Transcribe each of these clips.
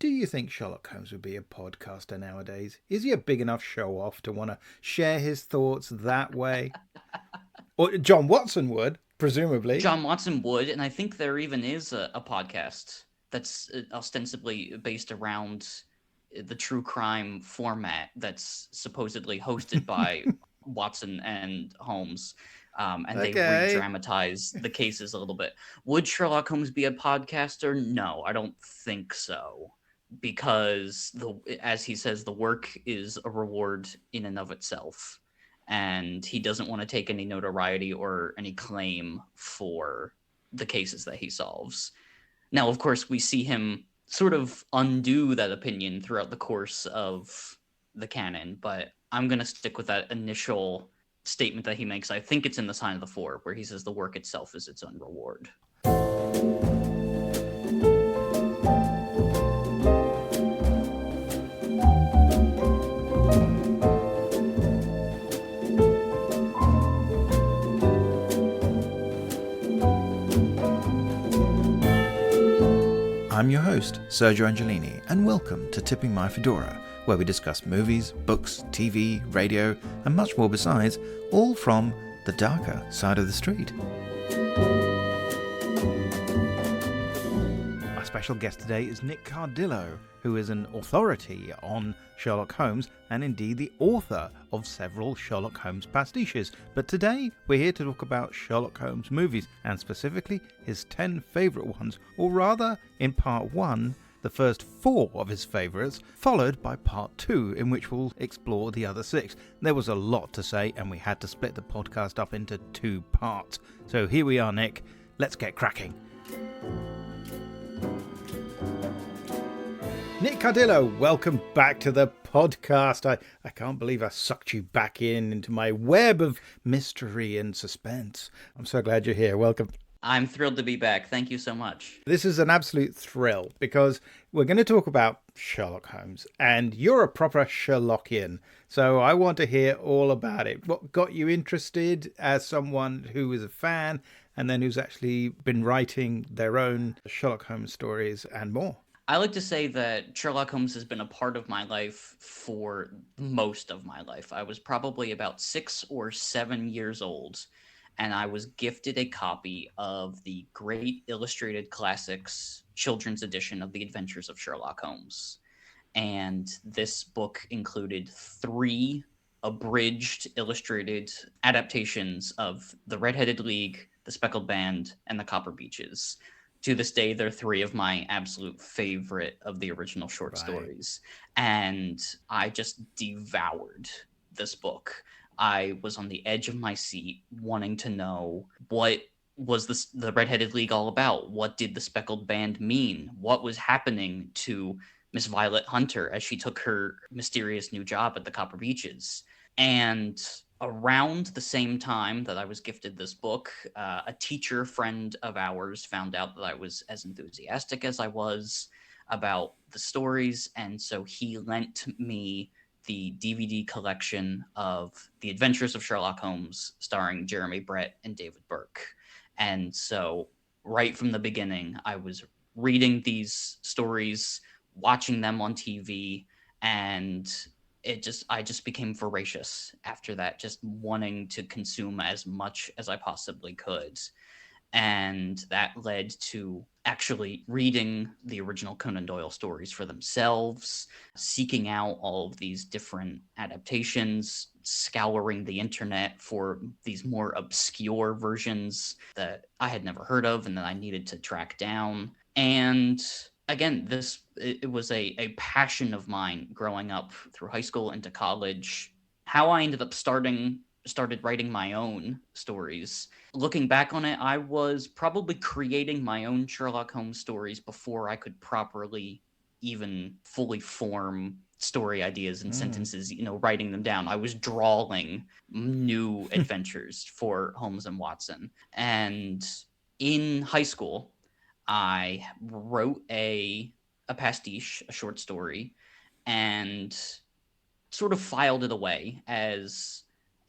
Do you think Sherlock Holmes would be a podcaster nowadays? Is he a big enough show-off to want to share his thoughts that way? Or John Watson would, presumably. John Watson would, and I think there even is a podcast that's ostensibly based around the true crime format that's supposedly hosted by Watson and Holmes. And they Okay. re-dramatize the cases a little bit. Would Sherlock Holmes be a podcaster? No, I don't think so. Because as he says, the work is a reward in and of itself, and he doesn't want to take any notoriety or any claim for the cases that he solves. Now, of course, we see him sort of undo that opinion throughout the course of the canon, but I'm going to stick with that initial statement that he makes. I think it's in The Sign of the Four, where he says the work itself is its own reward. I'm your host, Sergio Angelini, and welcome to Tipping My Fedora, where we discuss movies, books, TV, radio, and much more besides, all from the darker side of the street. My special guest today is Nick Cardillo, who is an authority on Sherlock Holmes and indeed the author of several Sherlock Holmes pastiches. But today we're here to talk about Sherlock Holmes movies, and specifically his 10 favourite ones, or rather, in part 1, the first 4 of his favourites, followed by part 2, in which we'll explore the other 6. There was a lot to say, and we had to split the podcast up into 2 parts. So here we are, Nick. Let's get cracking. Nick Cardillo, welcome back to the podcast. I can't believe I sucked you back into my web of mystery and suspense. I'm so glad you're here. Welcome. I'm thrilled to be back. Thank you so much. This is an absolute thrill because we're going to talk about Sherlock Holmes, and you're a proper Sherlockian. So I want to hear all about it. What got you interested as someone who is a fan and then who's actually been writing their own Sherlock Holmes stories and more? I like to say that Sherlock Holmes has been a part of my life for most of my life. I was probably about 6 or 7 years old, and I was gifted a copy of the Great Illustrated Classics children's edition of The Adventures of Sherlock Holmes. And this book included 3 abridged illustrated adaptations of The Red-Headed League, The Speckled Band, and The Copper Beeches. To this day, they're 3 of my absolute favorite of the original short stories. And I just devoured this book. I was on the edge of my seat wanting to know, what was the Red-Headed League all about? What did the Speckled Band mean? What was happening to Miss Violet Hunter as she took her mysterious new job at the Copper Beeches? And around the same time that I was gifted this book, a teacher friend of ours found out that I was as enthusiastic as I was about the stories, and so he lent me the DVD collection of The Adventures of Sherlock Holmes, starring Jeremy Brett and David Burke. And so right from the beginning, I was reading these stories, watching them on TV, and I just became voracious after that, just wanting to consume as much as I possibly could. And that led to actually reading the original Conan Doyle stories for themselves, seeking out all of these different adaptations, scouring the internet for these more obscure versions that I had never heard of and that I needed to track down. And again, it was a passion of mine growing up through high school into college. How I ended up started writing my own stories. Looking back on it, I was probably creating my own Sherlock Holmes stories before I could properly even fully form story ideas and sentences, writing them down. I was drawing new adventures for Holmes and Watson. And in high school, I wrote a pastiche, a short story, and sort of filed it away as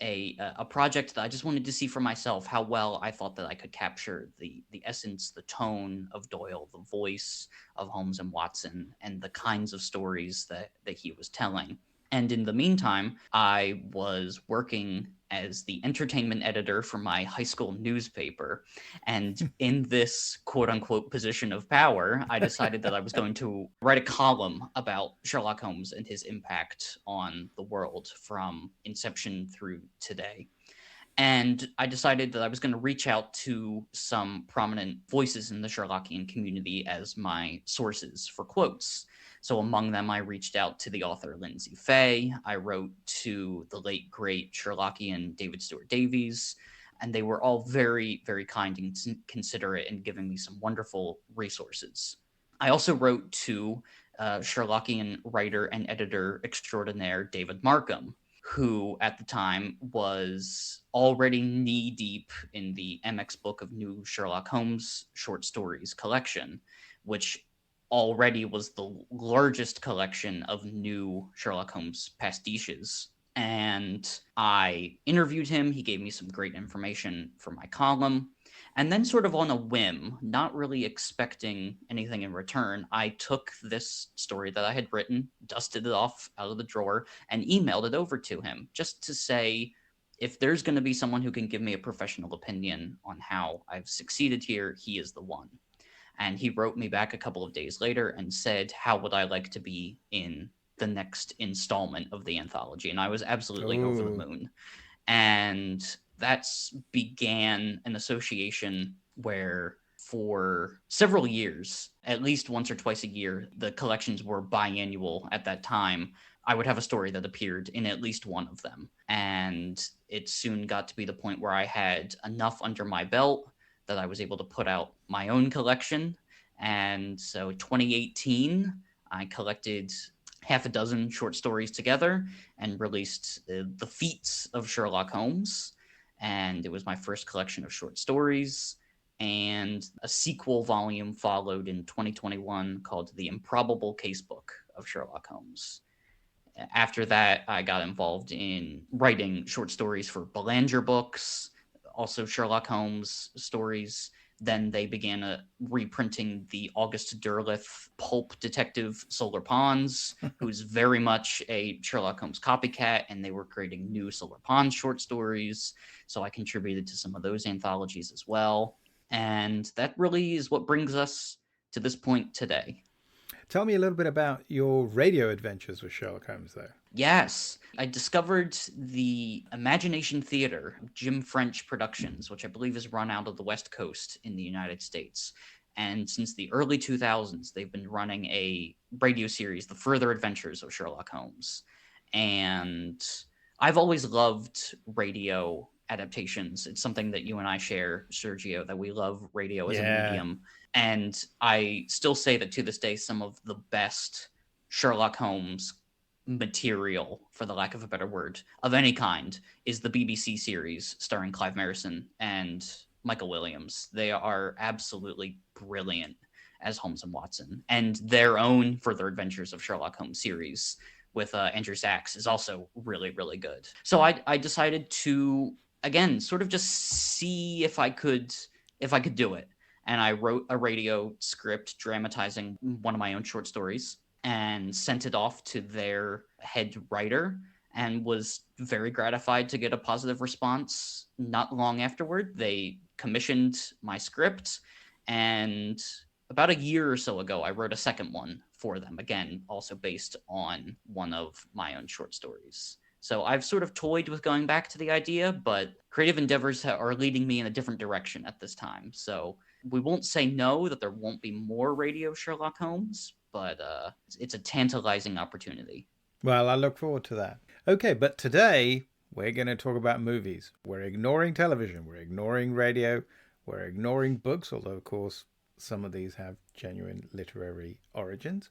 a project that I just wanted to see for myself how well I thought that I could capture the essence, the tone of Doyle, the voice of Holmes and Watson, and the kinds of stories that he was telling. And in the meantime, I was working as the entertainment editor for my high school newspaper. And in this quote unquote position of power, I decided that I was going to write a column about Sherlock Holmes and his impact on the world from inception through today. And I decided that I was going to reach out to some prominent voices in the Sherlockian community as my sources for quotes. So among them, I reached out to the author Lindsay Fay. I wrote to the late, great Sherlockian David Stuart Davies. And they were all very, very kind and considerate in giving me some wonderful resources. I also wrote to Sherlockian writer and editor extraordinaire David Markham, who at the time was already knee-deep in the MX book of New Sherlock Holmes short stories collection, which already was the largest collection of new Sherlock Holmes pastiches. And I interviewed him. He gave me some great information for my column. And then, sort of on a whim, not really expecting anything in return, I took this story that I had written, dusted it off out of the drawer, and emailed it over to him just to say, if there's going to be someone who can give me a professional opinion on how I've succeeded here, he is the one. And he wrote me back a couple of days later and said, how would I like to be in the next installment of the anthology? And I was absolutely over the moon. And that's began an association where for several years, at least once or twice a year, the collections were biannual at that time. I would have a story that appeared in at least one of them. And it soon got to be the point where I had enough under my belt that I was able to put out my own collection. And so 2018, I collected half a dozen short stories together and released The Feats of Sherlock Holmes. And it was my first collection of short stories. And a sequel volume followed in 2021 called The Improbable Casebook of Sherlock Holmes. After that, I got involved in writing short stories for Belanger books, also Sherlock Holmes stories. Then they began reprinting the August Derleth pulp detective Solar Ponds, who's very much a Sherlock Holmes copycat, and they were creating new Solar Ponds short stories. So I contributed to some of those anthologies as well. And that really is what brings us to this point today. Tell me a little bit about your radio adventures with Sherlock Holmes, though. Yes, I discovered the Imagination Theater, Jim French Productions, which I believe is run out of the West Coast in the United States. And since the early 2000s, they've been running a radio series, The Further Adventures of Sherlock Holmes. And I've always loved radio adaptations. It's something that you and I share, Sergio, that we love radio as a medium. And I still say that to this day, some of the best Sherlock Holmes material, for the lack of a better word, of any kind, is the BBC series starring Clive Merrison and Michael Williams. They are absolutely brilliant as Holmes and Watson. And their own Further Adventures of Sherlock Holmes series with Andrew Sachs is also really, really good. So I decided to, again, sort of just see if I could do it. And I wrote a radio script dramatizing one of my own short stories and sent it off to their head writer, and was very gratified to get a positive response. Not long afterward, they commissioned my script, and about a year or so ago, I wrote a second one for them, again, also based on one of my own short stories. So I've sort of toyed with going back to the idea, but creative endeavors are leading me in a different direction at this time. So we won't say no, that there won't be more radio Sherlock Holmes, but it's a tantalizing opportunity. Well, I look forward to that. Okay, but today we're going to talk about movies. We're ignoring television, we're ignoring radio, we're ignoring books, although, of course, some of these have genuine literary origins.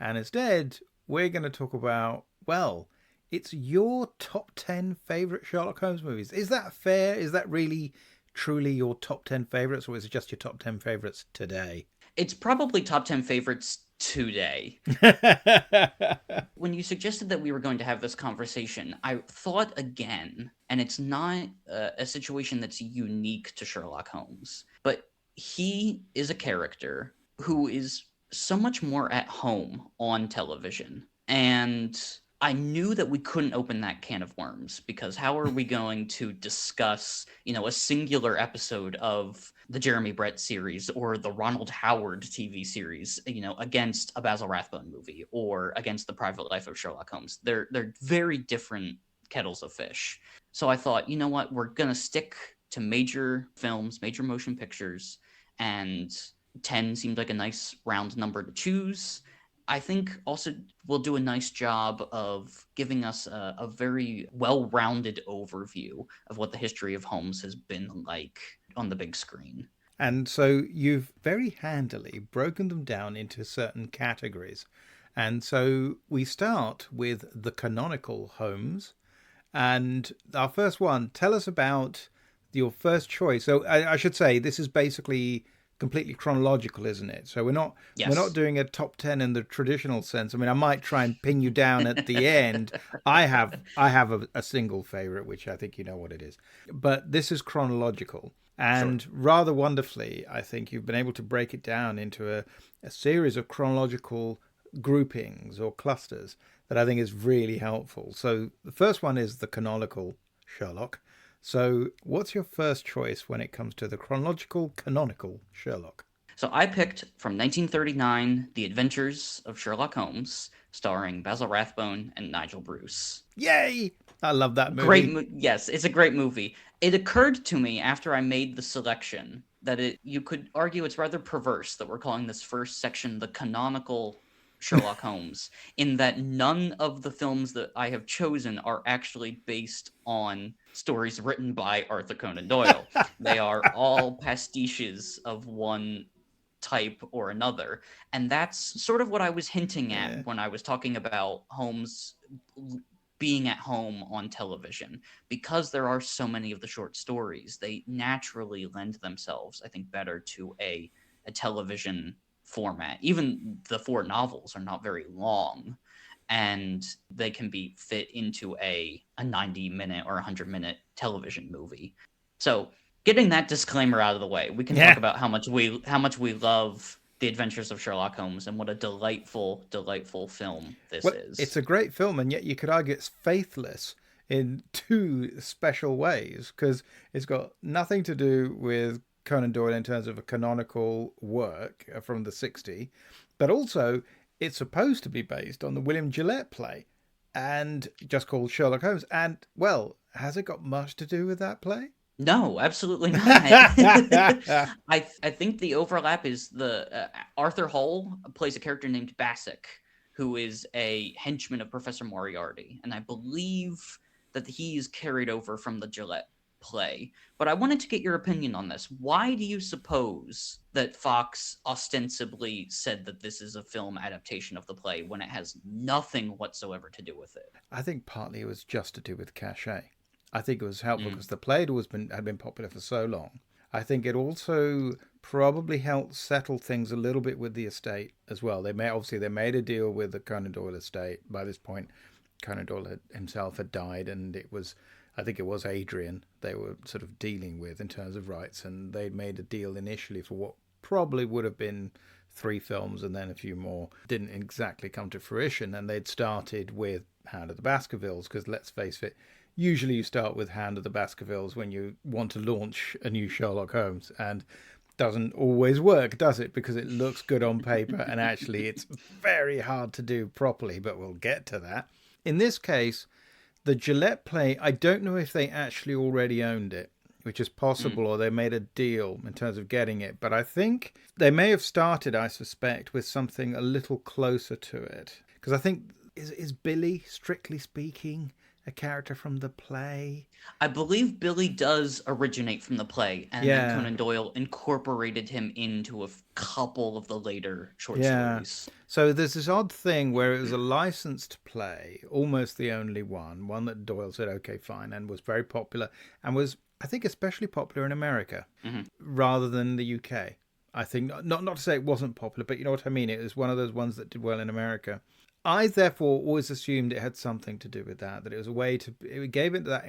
And instead, we're going to talk about, well, it's your top 10 favourite Sherlock Holmes movies. Is that fair? Is that really, truly your top 10 favourites, or is it just your top 10 favourites today? It's probably top 10 favorites today. When you suggested that we were going to have this conversation, I thought again, and it's not a situation that's unique to Sherlock Holmes, but he is a character who is so much more at home on television. And I knew that we couldn't open that can of worms, because how are we going to discuss, a singular episode of the Jeremy Brett series or the Ronald Howard TV series, against a Basil Rathbone movie or against the Private Life of Sherlock Holmes? They're very different kettles of fish. So I thought, you know what, we're going to stick to major films, major motion pictures, and 10 seemed like a nice round number to choose. I think also we'll do a nice job of giving us a very well-rounded overview of what the history of Holmes has been like on the big screen. And so you've very handily broken them down into certain categories. And so we start with the canonical Holmes. And our first one, tell us about your first choice. So I should say this is basically completely chronological, isn't it? So we're not doing a top 10 in the traditional sense. I mean, I might try and pin you down at the end. I have a single favorite, which I think you know what it is. But this is chronological. And rather wonderfully, I think you've been able to break it down into a series of chronological groupings or clusters that I think is really helpful. So the first one is the canonical Sherlock. So what's your first choice when it comes to the chronological, canonical Sherlock? So I picked from 1939, The Adventures of Sherlock Holmes, starring Basil Rathbone and Nigel Bruce. Yay! I love that movie. Yes, it's a great movie. It occurred to me after I made the selection that you could argue it's rather perverse that we're calling this first section the canonical Sherlock Holmes, in that none of the films that I have chosen are actually based on stories written by Arthur Conan Doyle. They are all pastiches of one type or another. And that's sort of what I was hinting at when I was talking about Holmes being at home on television. Because there are so many of the short stories, they naturally lend themselves, I think, better to a television format. Even the 4 novels are not very long, and they can be fit into a 90-minute or 100-minute television movie. So getting that disclaimer out of the way, we can talk about how much we love The Adventures of Sherlock Holmes and what a delightful film this is. It's a great film, and yet you could argue it's faithless in 2 special ways, because it's got nothing to do with Conan Doyle in terms of a canonical work from the 60s, but also it's supposed to be based on the William Gillette play and just called Sherlock Holmes. And, well, has it got much to do with that play? No, absolutely not. I think the overlap is the Arthur Hull plays a character named Bassick, who is a henchman of Professor Moriarty, and I believe that he is carried over from the Gillette play. But I wanted to get your opinion on this. Why do you suppose that Fox ostensibly said that this is a film adaptation of the play when it has nothing whatsoever to do with it? I think partly it was just to do with cachet. I think it was helpful because the play had been popular for so long. I think it also probably helped settle things a little bit with the estate as well. They made a deal with the Conan Doyle estate. By this point, Conan Doyle himself had died, and I think it was Adrian they were sort of dealing with in terms of rights, and they'd made a deal initially for what probably would have been 3 films and then a few more. Didn't exactly come to fruition, and they'd started with Hound of the Baskervilles, because let's face it, usually you start with Hound of the Baskervilles when you want to launch a new Sherlock Holmes, and doesn't always work, does it? Because it looks good on paper, and actually it's very hard to do properly, but we'll get to that. In this case, the Gillette play, I don't know if they actually already owned it, which is possible, or they made a deal in terms of getting it. But I think they may have started, I suspect, with something a little closer to it. Because I think, is Billy, strictly speaking, a character from the play? I believe Billy does originate from the play, and then Conan Doyle incorporated him into a couple of the later short stories. So there's this odd thing where it was a licensed play, almost the only one that Doyle said, okay, fine, and was very popular, and was, I think, especially popular in America rather than the UK. I think not to say it wasn't popular, but you know what I mean. It was one of those ones that did well in America. I therefore always assumed it had something to do with that. That it was a way to it gave it that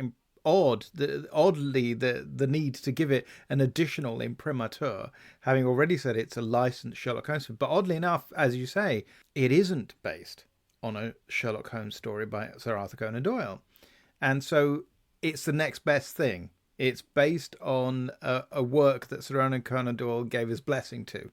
oddly the need to give it an additional imprimatur, having already said it's a licensed Sherlock Holmes film. But oddly enough, as you say, it isn't based on a Sherlock Holmes story by Sir Arthur Conan Doyle, and so it's the next best thing. It's based on a work that Sir Arthur Conan Doyle gave his blessing to.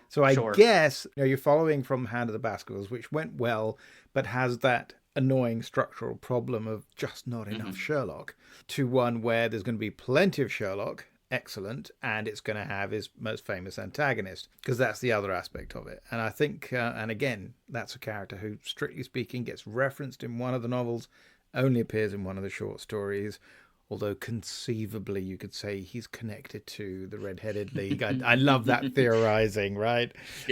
So I Sure. guess you're following from Hand of the Baskervilles, which went well, but has that annoying structural problem of just not enough Sherlock, to one where there's going to be plenty of Sherlock, excellent, and it's going to have his most famous antagonist, because that's the other aspect of it. And I think, and again, that's a character who, strictly speaking, gets referenced in one of the novels, only appears in one of the short stories. Although conceivably you could say he's connected to the Red-Headed League. I love that theorizing, right?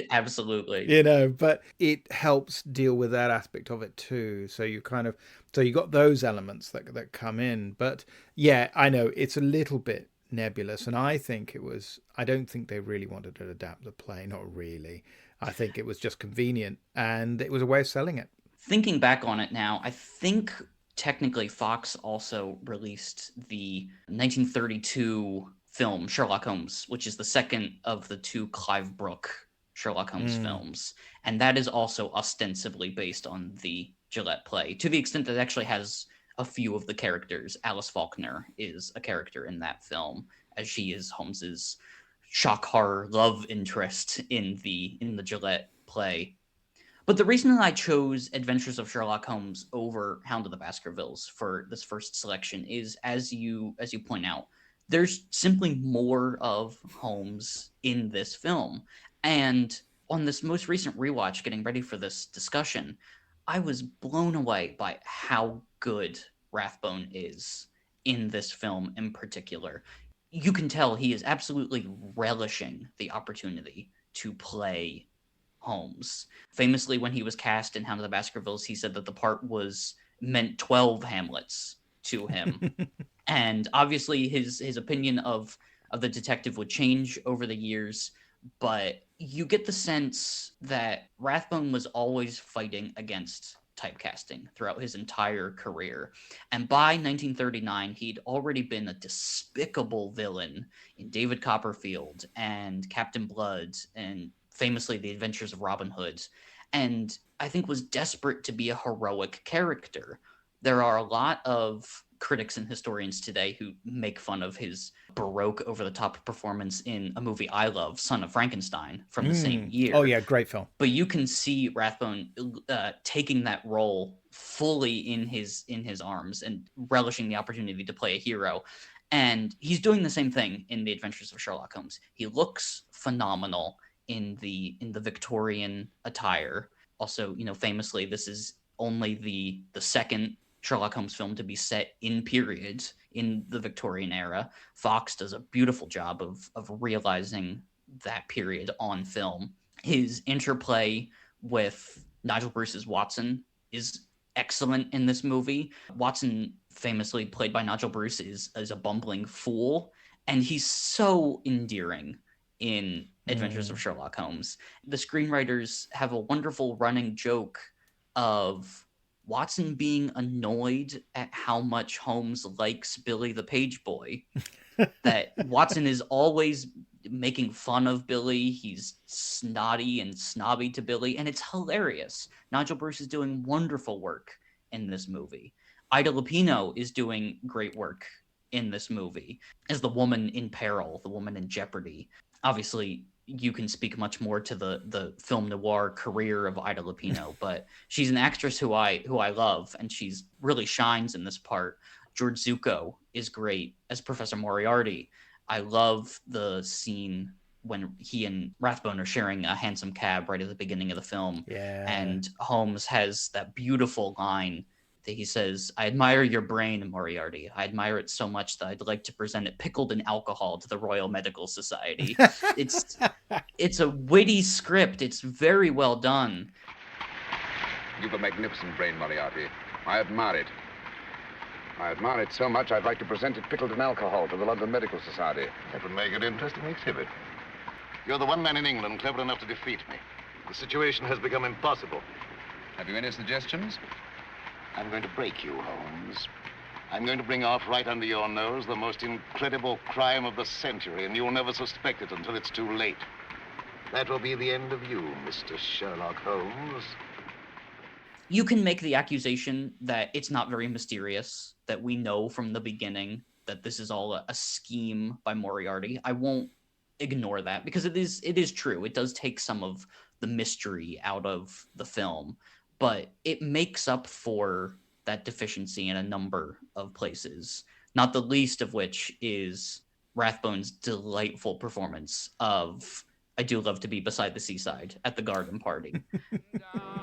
Absolutely. You know, but it helps deal with that aspect of it too. So you got those elements that come in. But yeah, I know it's a little bit nebulous, and I don't think they really wanted to adapt the play. Not really. I think it was just convenient, and it was a way of selling it. Thinking back on it now, I think technically Fox also released the 1932 film Sherlock Holmes, which is the second of the two Clive Brook Sherlock Holmes films. And that is also ostensibly based on the Gillette play, to the extent that it actually has a few of the characters. Alice Faulkner is a character in that film, as she is Holmes's shock horror love interest in the Gillette play. But the reason that I chose Adventures of Sherlock Holmes over Hound of the Baskervilles for this first selection is, as you point out, there's simply more of Holmes in this film. And on this most recent rewatch, getting ready for this discussion, I was blown away by how good Rathbone is in this film in particular. You can tell he is absolutely relishing the opportunity to play Holmes. Famously, when he was cast in Hound of the Baskervilles, he said that the part meant 12 Hamlets to him. And obviously his opinion of the detective would change over the years, but you get the sense that Rathbone was always fighting against typecasting throughout his entire career. And by 1939, he'd already been a despicable villain in David Copperfield and Captain Blood and famously The Adventures of Robin Hood, and I think was desperate to be a heroic character. There are a lot of critics and historians today who make fun of his Baroque, over-the-top performance in a movie I love, Son of Frankenstein, from the same year. Oh yeah, great film. But you can see Rathbone taking that role fully in his arms and relishing the opportunity to play a hero. And he's doing the same thing in The Adventures of Sherlock Holmes. He looks phenomenal in the Victorian attire. Also, famously, this is only the second Sherlock Holmes film to be set in period in the Victorian era. Fox does a beautiful job of realizing that period on film. His interplay with Nigel Bruce's Watson is excellent in this movie. Watson, famously played by Nigel Bruce, is a bumbling fool, and he's so endearing in Adventures of Sherlock Holmes. The screenwriters have a wonderful running joke of Watson being annoyed at how much Holmes likes Billy the page boy. That Watson is always making fun of Billy. He's snotty and snobby to Billy, and it's hilarious. Nigel Bruce is doing wonderful work in this movie. Ida Lupino is doing great work in this movie as the woman in peril, the woman in jeopardy. Obviously, you can speak much more to the film noir career of Ida Lupino, but she's an actress who I love, and she's really shines in this part. George Zucco is great as Professor Moriarty. I love the scene when he and Rathbone are sharing a hansom cab right at the beginning of the film. Yeah. And Holmes has that beautiful line that he says, "I admire your brain, Moriarty. I admire it so much that I'd like to present it pickled in alcohol to the Royal Medical Society." It's a witty script. It's very well done. You've a magnificent brain, Moriarty. I admire it. I admire it so much, I'd like to present it pickled in alcohol to the London Medical Society. That would make an interesting exhibit. You're the one man in England clever enough to defeat me. The situation has become impossible. Have you any suggestions? I'm going to break you, Holmes. I'm going to bring off right under your nose the most incredible crime of the century, and you'll never suspect it until it's too late. That will be the end of you, Mr. Sherlock Holmes. You can make the accusation that it's not very mysterious, that we know from the beginning that this is all a scheme by Moriarty. I won't ignore that because it is true. It does take some of the mystery out of the film, but it makes up for that deficiency in a number of places, not the least of which is Rathbone's delightful performance of I Do Love to Be Beside the Seaside at the garden party. I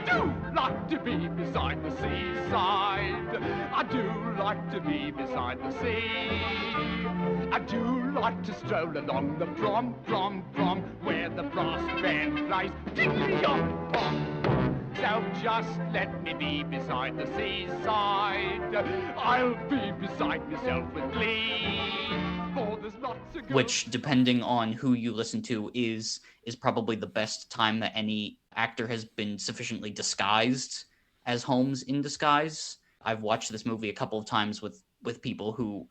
do like to be beside the seaside. I do like to be beside the sea. I do like to stroll along the prom, where the brass band plays tickety-yom-pom. So just let me be beside the seaside. I'll be beside myself with glee. For there's lots of which, depending on who you listen to, is probably the best time that any actor has been sufficiently disguised as Holmes in disguise. I've watched this movie a couple of times with people who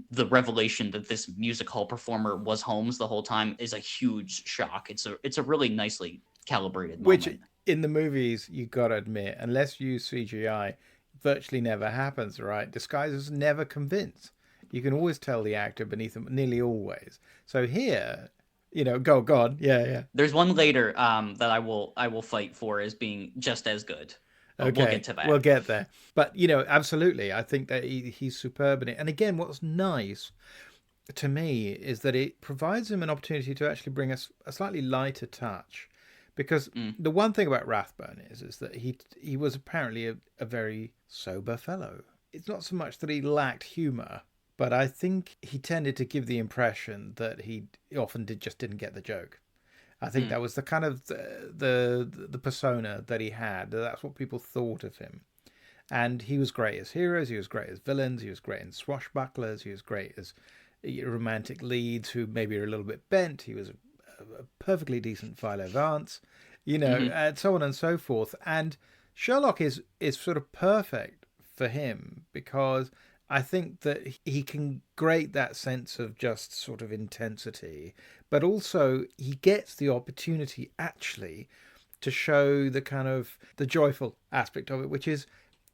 the revelation that this music hall performer was Holmes the whole time is a huge shock. It's a really nicely calibrated moment. Which in the movies, you got to admit, unless you use CGI, virtually never happens, right? Disguises never convince. You can always tell the actor beneath them, nearly always. So here, go on. Yeah. There's one later that I will fight for as being just as good. But Okay, we'll get to that. We'll get there. But, absolutely, I think that he's superb in it. And again, what's nice to me is that it provides him an opportunity to actually bring us a slightly lighter touch. Because the one thing about Rathbone is that he was apparently a very sober fellow. It's not so much that he lacked humour, but I think he tended to give the impression that he often didn't get the joke. I think that was the kind of the persona that he had. That's what people thought of him. And he was great as heroes. He was great as villains. He was great in swashbucklers. He was great as romantic leads who maybe are a little bit bent. He was a perfectly decent Philo Vance, and so on and so forth. And Sherlock is sort of perfect for him because I think that he can grate that sense of just sort of intensity, but also he gets the opportunity actually to show the kind of the joyful aspect of it, which is,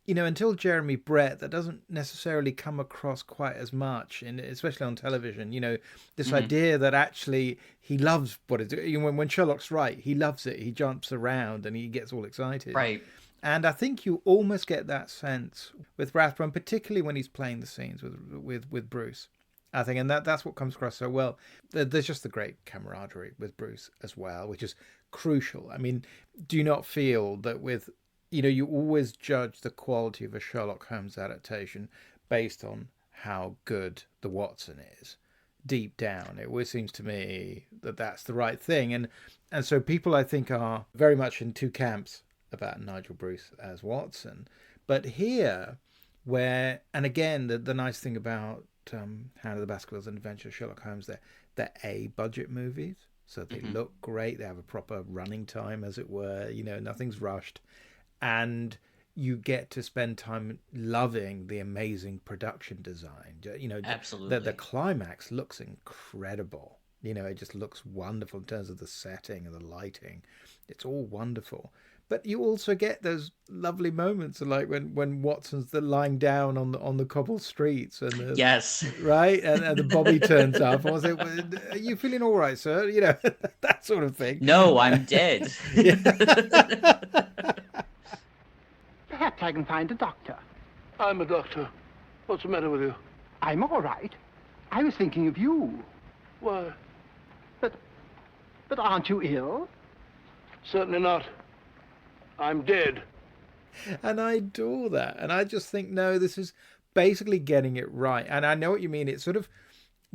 until Jeremy Brett, that doesn't necessarily come across quite as much, especially on television. This idea that actually he loves what it's doing. When Sherlock's right, he loves it. He jumps around and he gets all excited. Right. And I think you almost get that sense with Rathbone, particularly when he's playing the scenes with Bruce. I think, and that's what comes across so well. There's just the great camaraderie with Bruce as well, which is crucial. I mean, do you not feel that with you always judge the quality of a Sherlock Holmes adaptation based on how good the Watson is. Deep down, it always seems to me that that's the right thing. And so people, I think, are very much in two camps about Nigel Bruce as Watson. But here, and again, the nice thing about Hound of the Baskervilles and Adventures of Sherlock Holmes, they're A-budget movies. So they look great. They have a proper running time, as it were. Nothing's rushed. And you get to spend time loving the amazing production design. Absolutely. The climax looks incredible. It just looks wonderful in terms of the setting and the lighting. It's all wonderful. But you also get those lovely moments, like when Watson's lying down on the cobbled streets, and yes, right, and the Bobby turns up. I was like, "Are you feeling all right, sir?" That sort of thing. No, I'm dead. Perhaps I can find a doctor. I'm a doctor. What's the matter with you? I'm all right. I was thinking of you. Why? But aren't you ill? Certainly not. I'm dead. And I adore that. And I just think, no, this is basically getting it right. And I know what you mean. It's sort of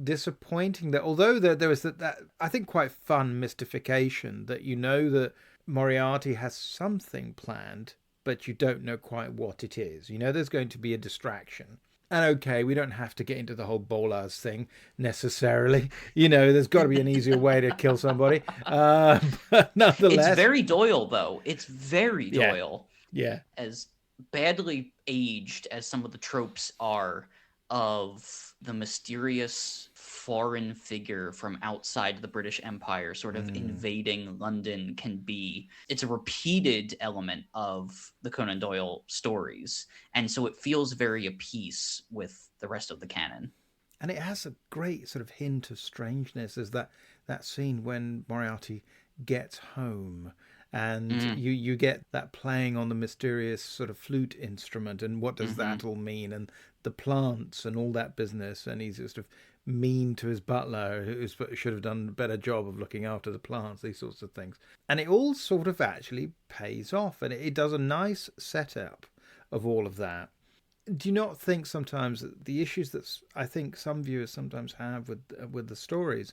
disappointing that although there was that I think quite fun mystification that that Moriarty has something planned, but you don't know quite what it is. There's going to be a distraction. And okay, we don't have to get into the whole Bolas thing necessarily. There's got to be an easier way to kill somebody. But It's nonetheless, very Doyle, though. It's very yeah, Doyle. yeah. As badly aged as some of the tropes are of the mysterious foreign figure from outside the British Empire sort of invading London can be, it's a repeated element of the Conan Doyle stories. And so it feels very apiece with the rest of the canon. And it has a great sort of hint of strangeness as that scene when Moriarty gets home and you get that playing on the mysterious sort of flute instrument, and what does that all mean, and the plants and all that business, and he's sort of mean to his butler who should have done a better job of looking after the plants, these sorts of things. And it all sort of actually pays off, and it does a nice setup of all of that. Do you not think sometimes that the issues that I think some viewers sometimes have with the stories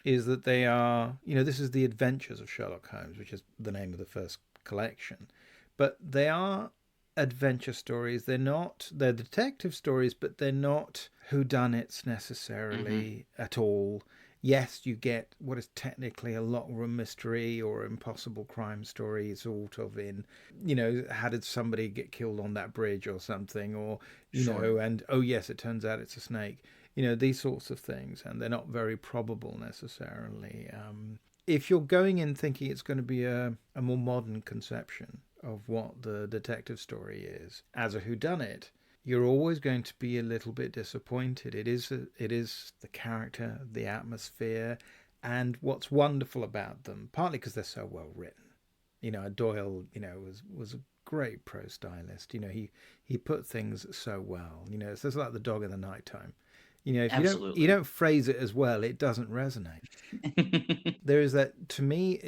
is that they are, this is The Adventures of Sherlock Holmes, which is the name of the first collection, but they are adventure stories. They're detective stories, but they're not whodunits necessarily at all. Yes, you get what is technically a lockroom mystery or impossible crime story sort of in, how did somebody get killed on that bridge or something, or, know, and, oh yes, it turns out it's a snake. These sorts of things, and they're not very probable necessarily. If you're going in thinking it's going to be a more modern conception of what the detective story is as a whodunit, you're always going to be a little bit disappointed. It is the character, the atmosphere, and what's wonderful about them, partly because they're so well written. Doyle, was a great prose stylist. He put things so well. It's just like The Dog in the Nighttime. If you don't phrase it as well, it doesn't resonate. There is that, to me,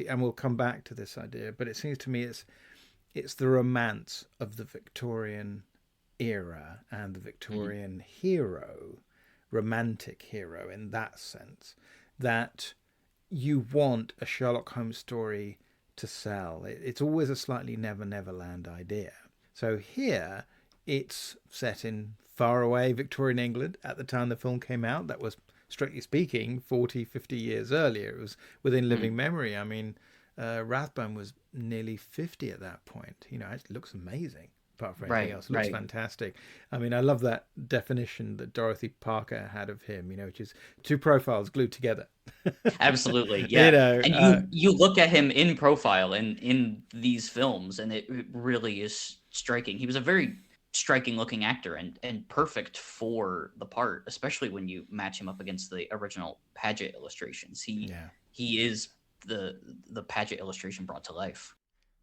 and we'll come back to this idea, but it seems to me it's the romance of the Victorian era and the Victorian hero, romantic hero in that sense, that you want a Sherlock Holmes story to sell. It's always a slightly Never Never Land idea. So here, it's set in faraway Victorian England at the time the film came out. That was, strictly speaking, 40, 50 years earlier. It was within living memory. I mean, Rathbone was nearly 50 at that point. It looks amazing. Apart from anything else, it looks fantastic. I mean, I love that definition that Dorothy Parker had of him, which is two profiles glued together. Absolutely, yeah. And you look at him in profile in these films, and it really is striking. He was a very striking looking actor and perfect for the part, especially when you match him up against the original Paget illustrations. He is the Paget illustration brought to life.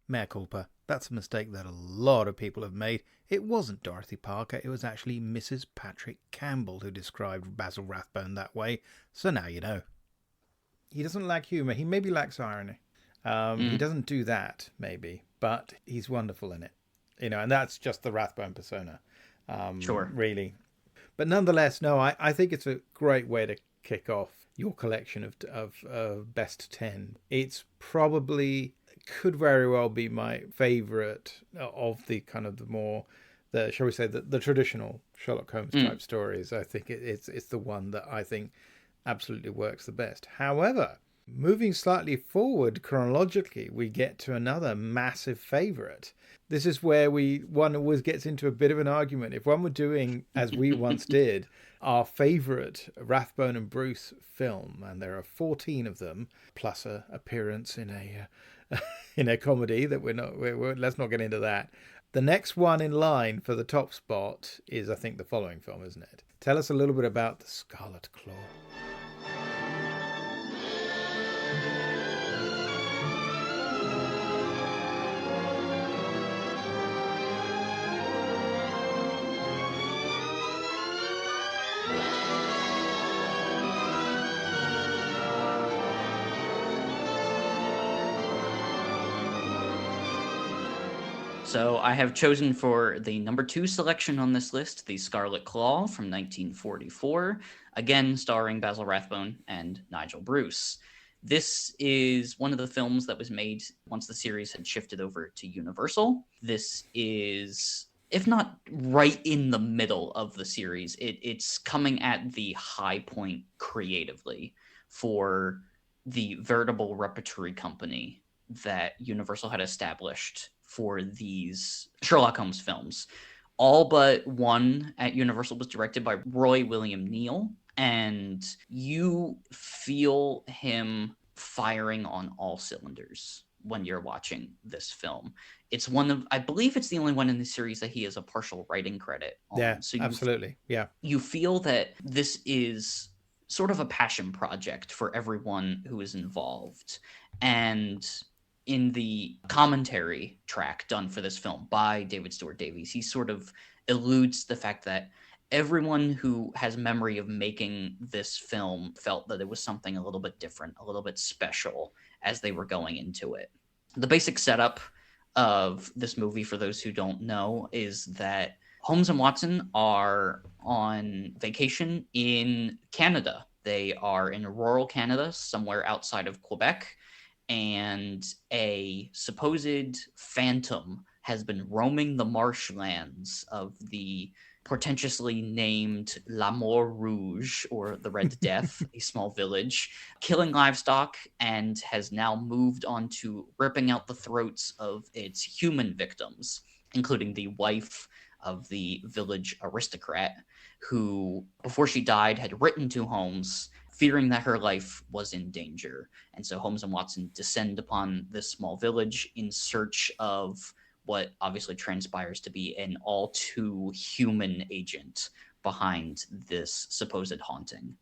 Mea culpa. That's a mistake that a lot of people have made. It wasn't Dorothy Parker, it was actually Mrs. Patrick Campbell who described Basil Rathbone that way, so now you know. He doesn't lack humour, he maybe lacks irony. He doesn't do that, maybe, but he's wonderful in it. And that's just the Rathbone persona. Sure. Really. But nonetheless, no, I think it's a great way to kick off your collection of best 10. It's probably could very well be my favourite of the kind of shall we say, the traditional Sherlock Holmes type stories. I think it's the one that I think absolutely works the best. However, moving slightly forward chronologically, we get to another massive favourite. This is where one always gets into a bit of an argument. If one were doing, as we once did, our favourite Rathbone and Bruce film, and there are 14 of them, plus an appearance in a comedy that let's not get into that. The next one in line for the top spot is, I think, the following film, isn't it? Tell us a little bit about The Scarlet Claw. So I have chosen for the number 2 selection on this list, The Scarlet Claw from 1944, again starring Basil Rathbone and Nigel Bruce. This is one of the films that was made once the series had shifted over to Universal. This is if not right in the middle of the series. It's coming at the high point creatively for the veritable repertory company that Universal had established for these Sherlock Holmes films. All but one at Universal was directed by Roy William Neill, and you feel him firing on all cylinders when you're watching this film. It's one of, I believe it's the only one in the series that he has a partial writing credit on. Yeah, So absolutely. Yeah. you feel that this is sort of a passion project for everyone who is involved. And in the commentary track done for this film by David Stewart Davies, he sort of alludes the fact that everyone who has memory of making this film felt that it was something a little bit different, a little bit special as they were going into it. The basic setup of this movie, for those who don't know, is that Holmes and Watson are on vacation in Canada. They are in rural Canada, somewhere outside of Quebec, and a supposed phantom has been roaming the marshlands of the portentously named La Mort Rouge, or the Red Death, a small village, killing livestock, and has now moved on to ripping out the throats of its human victims, including the wife of the village aristocrat, who, before she died, had written to Holmes, fearing that her life was in danger. And so Holmes and Watson descend upon this small village in search of what obviously transpires to be an all too human agent behind this supposed haunting.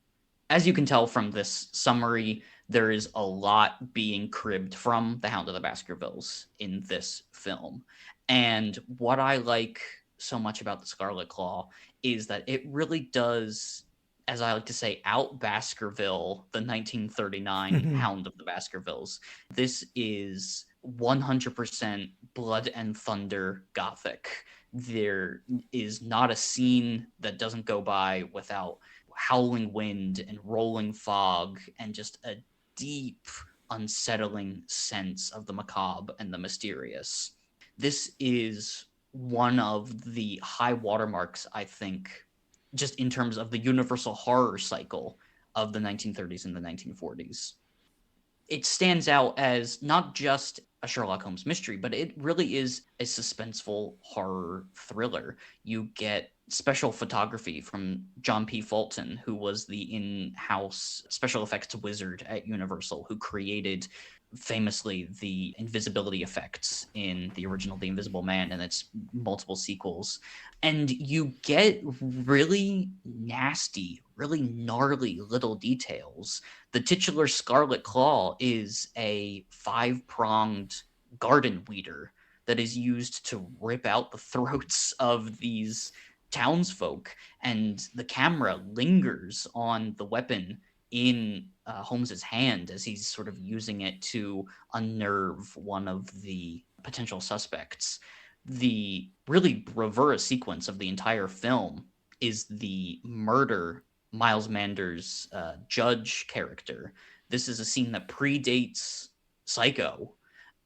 As you can tell from this summary, there is a lot being cribbed from The Hound of the Baskervilles in this film. And what I like so much about The Scarlet Claw is that it really does, as I like to say, out Baskerville the 1939 Hound of the Baskervilles. This is 100% blood and thunder gothic. There is not a scene that doesn't go by without howling wind and rolling fog and just a deep, unsettling sense of the macabre and the mysterious. This is one of the high watermarks, I think, just in terms of the universal horror cycle of the 1930s and the 1940s. It stands out as not just a Sherlock Holmes mystery, but it really is a suspenseful horror thriller. You get special photography from John P. Fulton, who was the in-house special effects wizard at Universal, who created famously the invisibility effects in the original The Invisible Man and its multiple sequels. And you get really nasty, really gnarly little details. The titular Scarlet Claw is a 5-pronged garden weeder that is used to rip out the throats of these townsfolk, and the camera lingers on the weapon in Holmes's hand as he's sort of using it to unnerve one of the potential suspects. The really bravura sequence of the entire film is the murder Miles Mander's judge character. This is a scene that predates Psycho,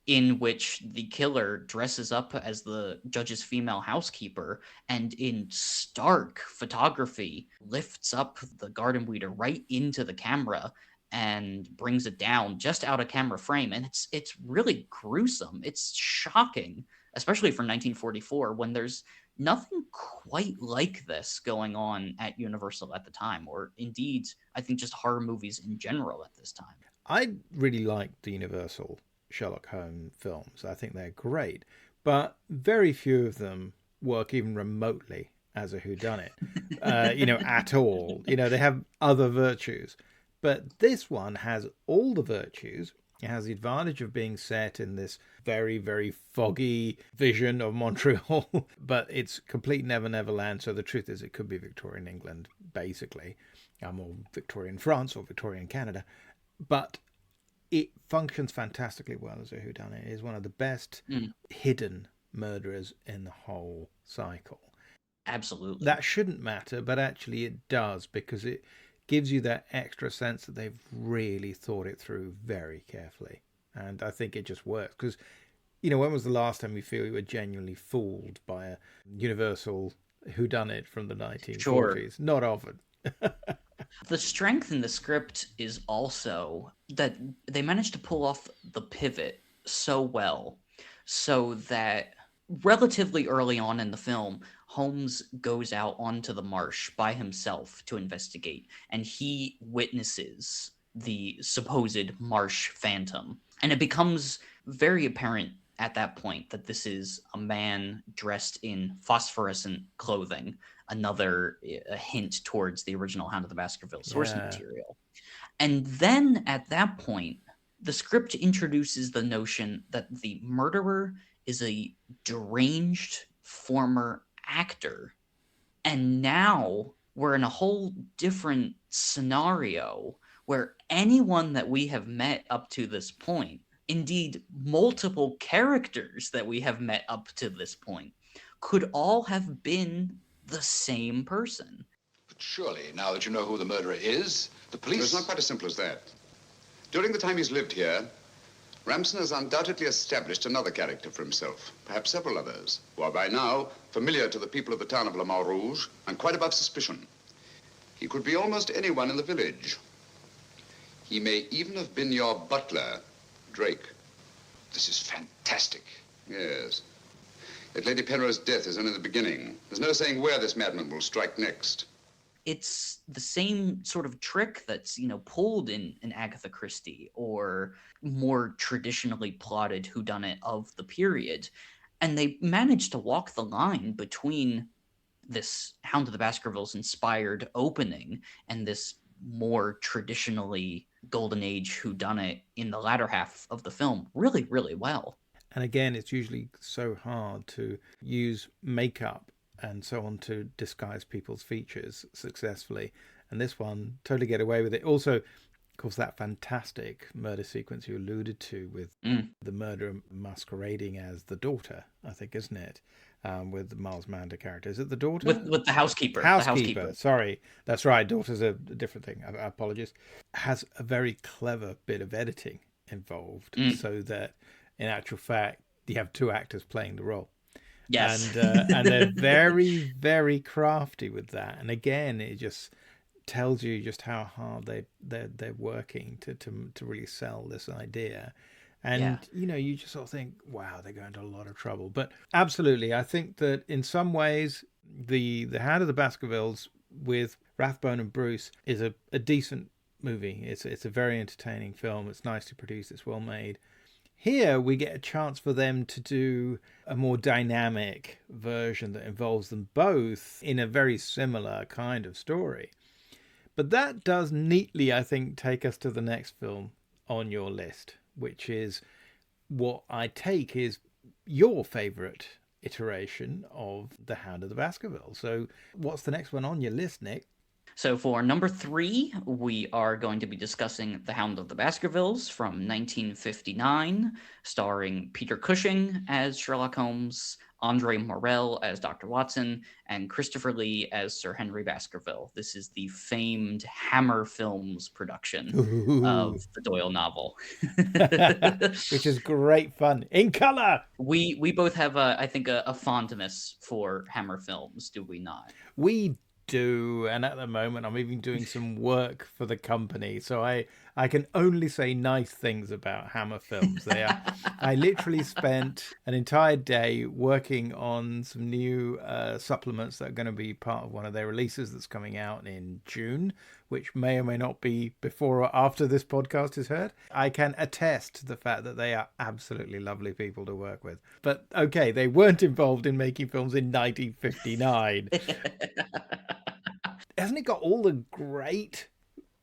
in which the killer dresses up as the judge's female housekeeper and in stark photography lifts up the garden weeder right into the camera and brings it down just out of camera frame. And it's really gruesome. It's shocking, especially for 1944, when there's nothing quite like this going on at Universal at the time, or indeed, I think just horror movies in general at this time. I really like the Universal Sherlock Holmes films. I think they're great, but very few of them work even remotely as a whodunit, at all. They have other virtues, but this one has all the virtues. It has the advantage of being set in this very, very foggy vision of Montreal, but it's complete Never Never Land. So the truth is, it could be Victorian England, basically, or Victorian France or Victorian Canada, but it functions fantastically well as a whodunit. It is one of the best hidden murderers in the whole cycle. Absolutely. That shouldn't matter, but actually it does, because it gives you that extra sense that they've really thought it through very carefully. And I think it just works because, when was the last time you feel you were genuinely fooled by a universal whodunit from the 1940s? Sure. Not often. The strength in the script is also that they managed to pull off the pivot so well, so that relatively early on in the film, Holmes goes out onto the marsh by himself to investigate, and he witnesses the supposed marsh phantom. And it becomes very apparent at that point that this is a man dressed in phosphorescent clothing, another a hint towards the original Hound of the Baskerville source material. And then at that point, the script introduces the notion that the murderer is a deranged former actor. And now we're in a whole different scenario where anyone that we have met up to this point, indeed multiple characters that we have met up to this point, could all have been the same person. But surely, now that you know who the murderer is, the police... It's not quite as simple as that. During the time he's lived here, Ramson has undoubtedly established another character for himself, perhaps several others, who are by now familiar to the people of the town of Le Mans Rouge and quite above suspicion. He could be almost anyone in the village. He may even have been your butler, Drake. This is fantastic. Yes. Yet Lady Penrose's death is only the beginning. There's no saying where this madman will strike next. It's the same sort of trick that's, pulled in Agatha Christie or more traditionally plotted whodunit of the period. And they managed to walk the line between this Hound of the Baskervilles inspired opening and this more traditionally Golden Age whodunit in the latter half of the film really, really well. And again, it's usually so hard to use makeup and so on to disguise people's features successfully. And this one totally get away with it. Also, of course, that fantastic murder sequence you alluded to with the murderer masquerading as the daughter, I think, isn't it? With the Miles Mander character. Is it the daughter? With the housekeeper. Housekeeper. Sorry. That's right. Daughter's a different thing. I apologize. Has a very clever bit of editing involved so that in actual fact, you have two actors playing the role. Yes. And they're very, very crafty with that. And again, it just tells you just how hard they're working to really sell this idea. And, you just sort of think, wow, they're going to a lot of trouble. But absolutely, I think that in some ways, the Hound of the Baskervilles with Rathbone and Bruce is a decent movie. It's a very entertaining film. It's nicely produced. It's well made. Here, we get a chance for them to do a more dynamic version that involves them both in a very similar kind of story. But that does neatly, I think, take us to the next film on your list, which is what I take is your favourite iteration of The Hound of the Baskervilles. So what's the next one on your list, Nick? So for number 3, we are going to be discussing The Hound of the Baskervilles from 1959, starring Peter Cushing as Sherlock Holmes, Andre Morel as Dr. Watson, and Christopher Lee as Sir Henry Baskerville. This is the famed Hammer Films production of the Doyle novel. Which is great fun. In colour! We both have, I think, a fondness for Hammer Films, do we not? We do, and at the moment I'm even doing some work for the company, so I can only say nice things about Hammer Films. I literally spent an entire day working on some new supplements that are going to be part of one of their releases that's coming out in June, which may or may not be before or after this podcast is heard. I can attest to the fact that they are absolutely lovely people to work with. But okay, they weren't involved in making films in 1959. Hasn't it got all the great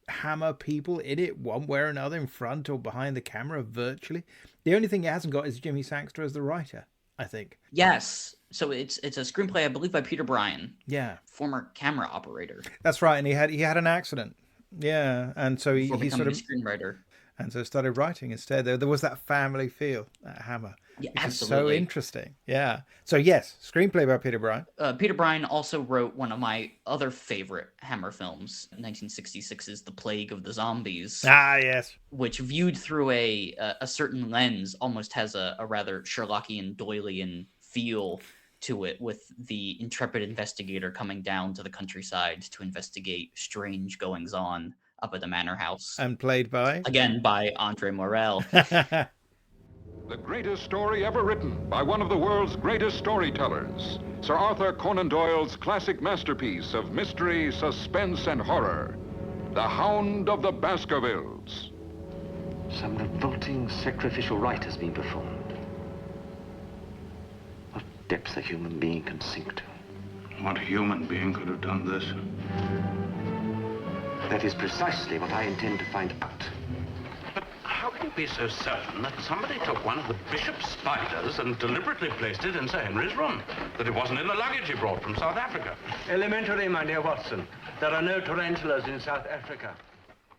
Hammer people in it, one way or another, in front or behind the camera, virtually? The only thing it hasn't got is Jimmy Sangster as the writer, I think. Yes. So it's a screenplay, I believe, by Peter Bryan. Yeah. Former camera operator. That's right, and he had an accident. Yeah, and so he sort of screenwriter. and so started writing instead. There was that family feel at Hammer. Yeah, which absolutely. is so interesting. Yeah. So yes, screenplay by Peter Bryan. Peter Bryan also wrote one of my other favorite Hammer films, 1966's The Plague of the Zombies. Ah, yes. Which, viewed through a certain lens, almost has a rather Sherlockian, Doylean feel to it, with the intrepid investigator coming down to the countryside to investigate strange goings-on up at the manor house. And played by? Again, by Andre Morel. The greatest story ever written by one of the world's greatest storytellers, Sir Arthur Conan Doyle's classic masterpiece of mystery, suspense, and horror, The Hound of the Baskervilles. Some revolting sacrificial rite has been performed. What depth a human being can sink to. What human being could have done this? That is precisely what I intend to find out. But how can you be so certain that somebody took one of the bishop's spiders and deliberately placed it in Sir Henry's room? That it wasn't in the luggage he brought from South Africa? Elementary, my dear Watson. There are no tarantulas in South Africa.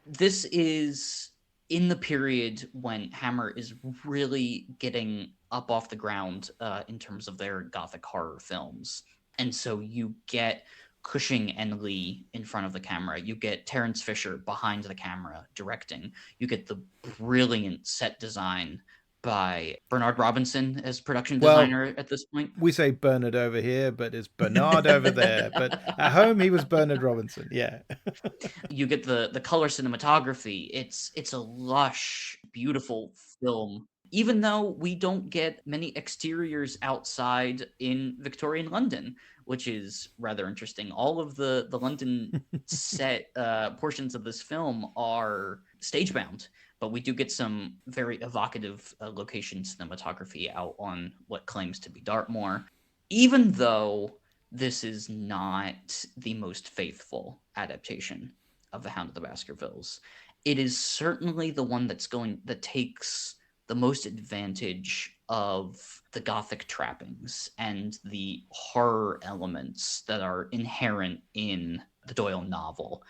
This is in the period when Hammer is really getting up off the ground in terms of their gothic horror films. And so you get Cushing and Lee in front of the camera. You get Terence Fisher behind the camera directing. You get the brilliant set design by Bernard Robinson as production designer at this point. We say Bernard over here, but it's Bernard over there. But at home, he was Bernard Robinson. Yeah. You get the color cinematography. It's a lush, beautiful film. Even though we don't get many exteriors outside in Victorian London, which is rather interesting. All of the London set portions of this film are stage-bound, but we do get some very evocative location cinematography out on what claims to be Dartmoor. Even though this is not the most faithful adaptation of The Hound of the Baskervilles, it is certainly the one that takes the most advantage of the gothic trappings and the horror elements that are inherent in the Doyle novel.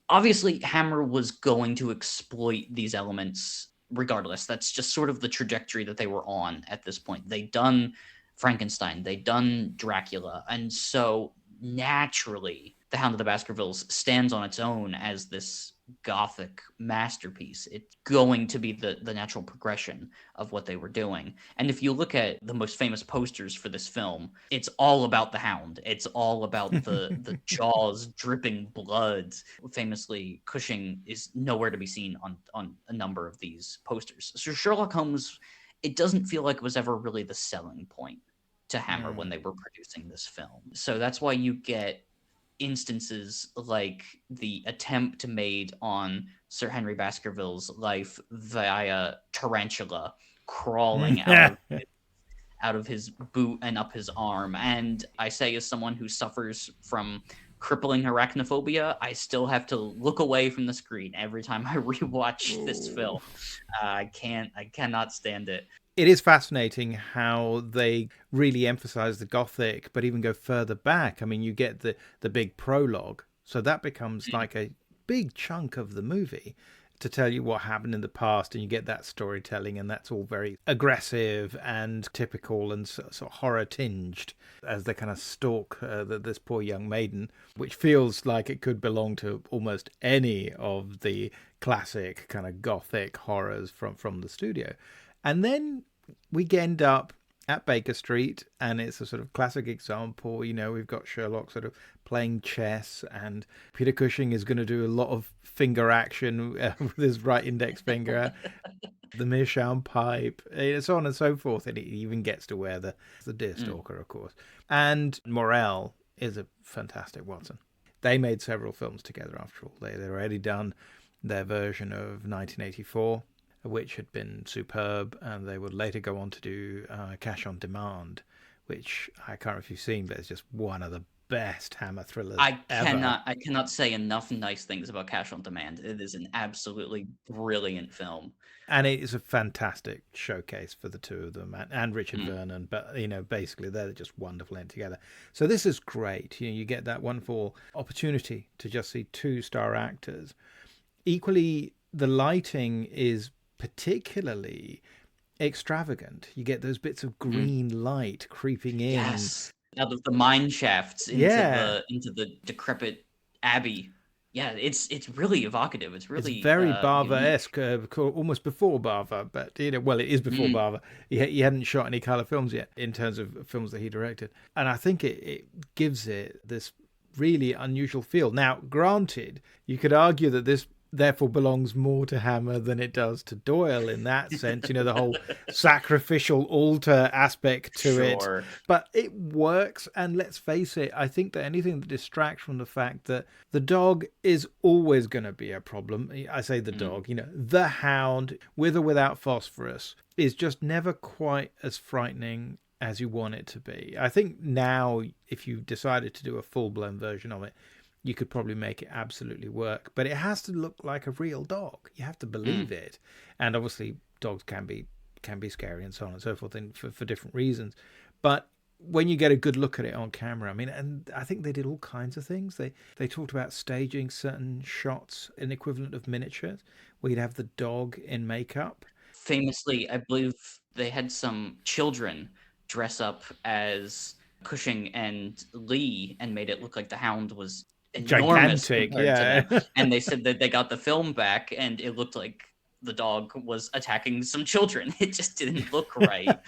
Obviously, Hammer was going to exploit these elements regardless. That's just sort of the trajectory that they were on at this point. They'd done Frankenstein, they'd done Dracula, and so naturally, The Hound of the Baskervilles stands on its own as this gothic masterpiece. It's going to be the natural progression of what they were doing. And if you look at the most famous posters for this film, it's all about the Hound. It's all about the jaws dripping blood. Famously, Cushing is nowhere to be seen on a number of these posters. So Sherlock Holmes, it doesn't feel like it was ever really the selling point to Hammer when they were producing this film. So that's why you get instances like the attempt made on Sir Henry Baskerville's life via tarantula crawling out of his boot and up his arm. And I say, as someone who suffers from crippling arachnophobia, I still have to look away from the screen every time I rewatch this film. I cannot stand it. It is fascinating how they really emphasize the Gothic, but even go further back. I mean, you get the big prologue, so that becomes like a big chunk of the movie to tell you what happened in the past, and you get that storytelling, and that's all very aggressive and typical and sort of horror tinged as they kind of stalk this poor young maiden, which feels like it could belong to almost any of the classic kind of Gothic horrors from the studio. And then we end up at Baker Street, and it's a sort of classic example. You know, we've got Sherlock sort of playing chess, and Peter Cushing is going to do a lot of finger action with his right index finger, the meerschaum pipe, so on and so forth. And he even gets to wear the deerstalker, of course. And Morel is a fantastic Watson. They made several films together after all. They'd already done their version of 1984. Which had been superb, and they would later go on to do Cash on Demand, which I can't remember if you've seen, but it's just one of the best Hammer thrillers ever. I cannot say enough nice things about Cash on Demand. It is an absolutely brilliant film. And it is a fantastic showcase for the two of them, and Richard Vernon, but, you know, basically they're just wonderful in together. So this is great. You know, you get that wonderful opportunity to just see two star actors. Equally the lighting is particularly extravagant. You get those bits of green light creeping in. Yes, out of the mine shafts into the decrepit abbey. Yeah, it's really evocative. It's really very unique. Bava-esque, almost before Bava, but well, it is before Bava. He hadn't shot any color films yet in terms of films that he directed, and I think it gives it this really unusual feel. Now, granted, you could argue that this therefore belongs more to Hammer than it does to Doyle in that sense, the whole sacrificial altar aspect to it. But it works, and let's face it, I think that anything that distracts from the fact that the dog is always going to be a problem. I say the dog, the hound, with or without phosphorus, is just never quite as frightening as you want it to be. I think now, if you decided to do a full-blown version of it, you could probably make it absolutely work, but it has to look like a real dog. You have to believe it, and obviously dogs can be scary and so on and so forth, and for different reasons. But when you get a good look at it on camera, and I think they did all kinds of things. They talked about staging certain shots in equivalent of miniatures, where you'd have the dog in makeup. Famously, I believe they had some children dress up as Cushing and Lee and made it look like the hound was enormous, gigantic, to them. And they said that they got the film back and it looked like the dog was attacking some children. It just didn't look right.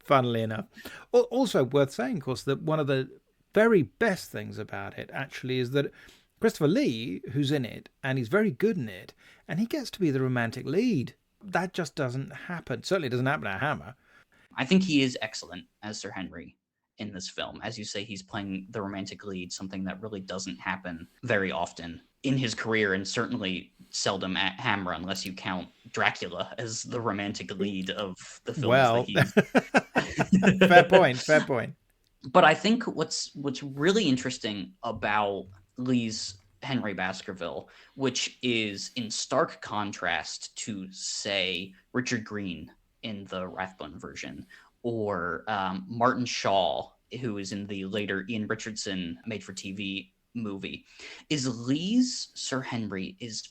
Funnily enough. Also worth saying, of course, that one of the very best things about it actually is that Christopher Lee, who's in it, and he's very good in it, and he gets to be the romantic lead. That just doesn't happen. Certainly doesn't happen at Hammer. I think he is excellent as Sir Henry in this film. As you say, he's playing the romantic lead, something that really doesn't happen very often in his career, and certainly seldom at Hammer, unless you count Dracula as the romantic lead of the films that he's... Fair point. But I think what's really interesting about Lee's Henry Baskerville, which is in stark contrast to, say, Richard Green in the Rathbone version, or Martin Shaw, who is in the later Ian Richardson made-for-TV movie, is Lee's Sir Henry is,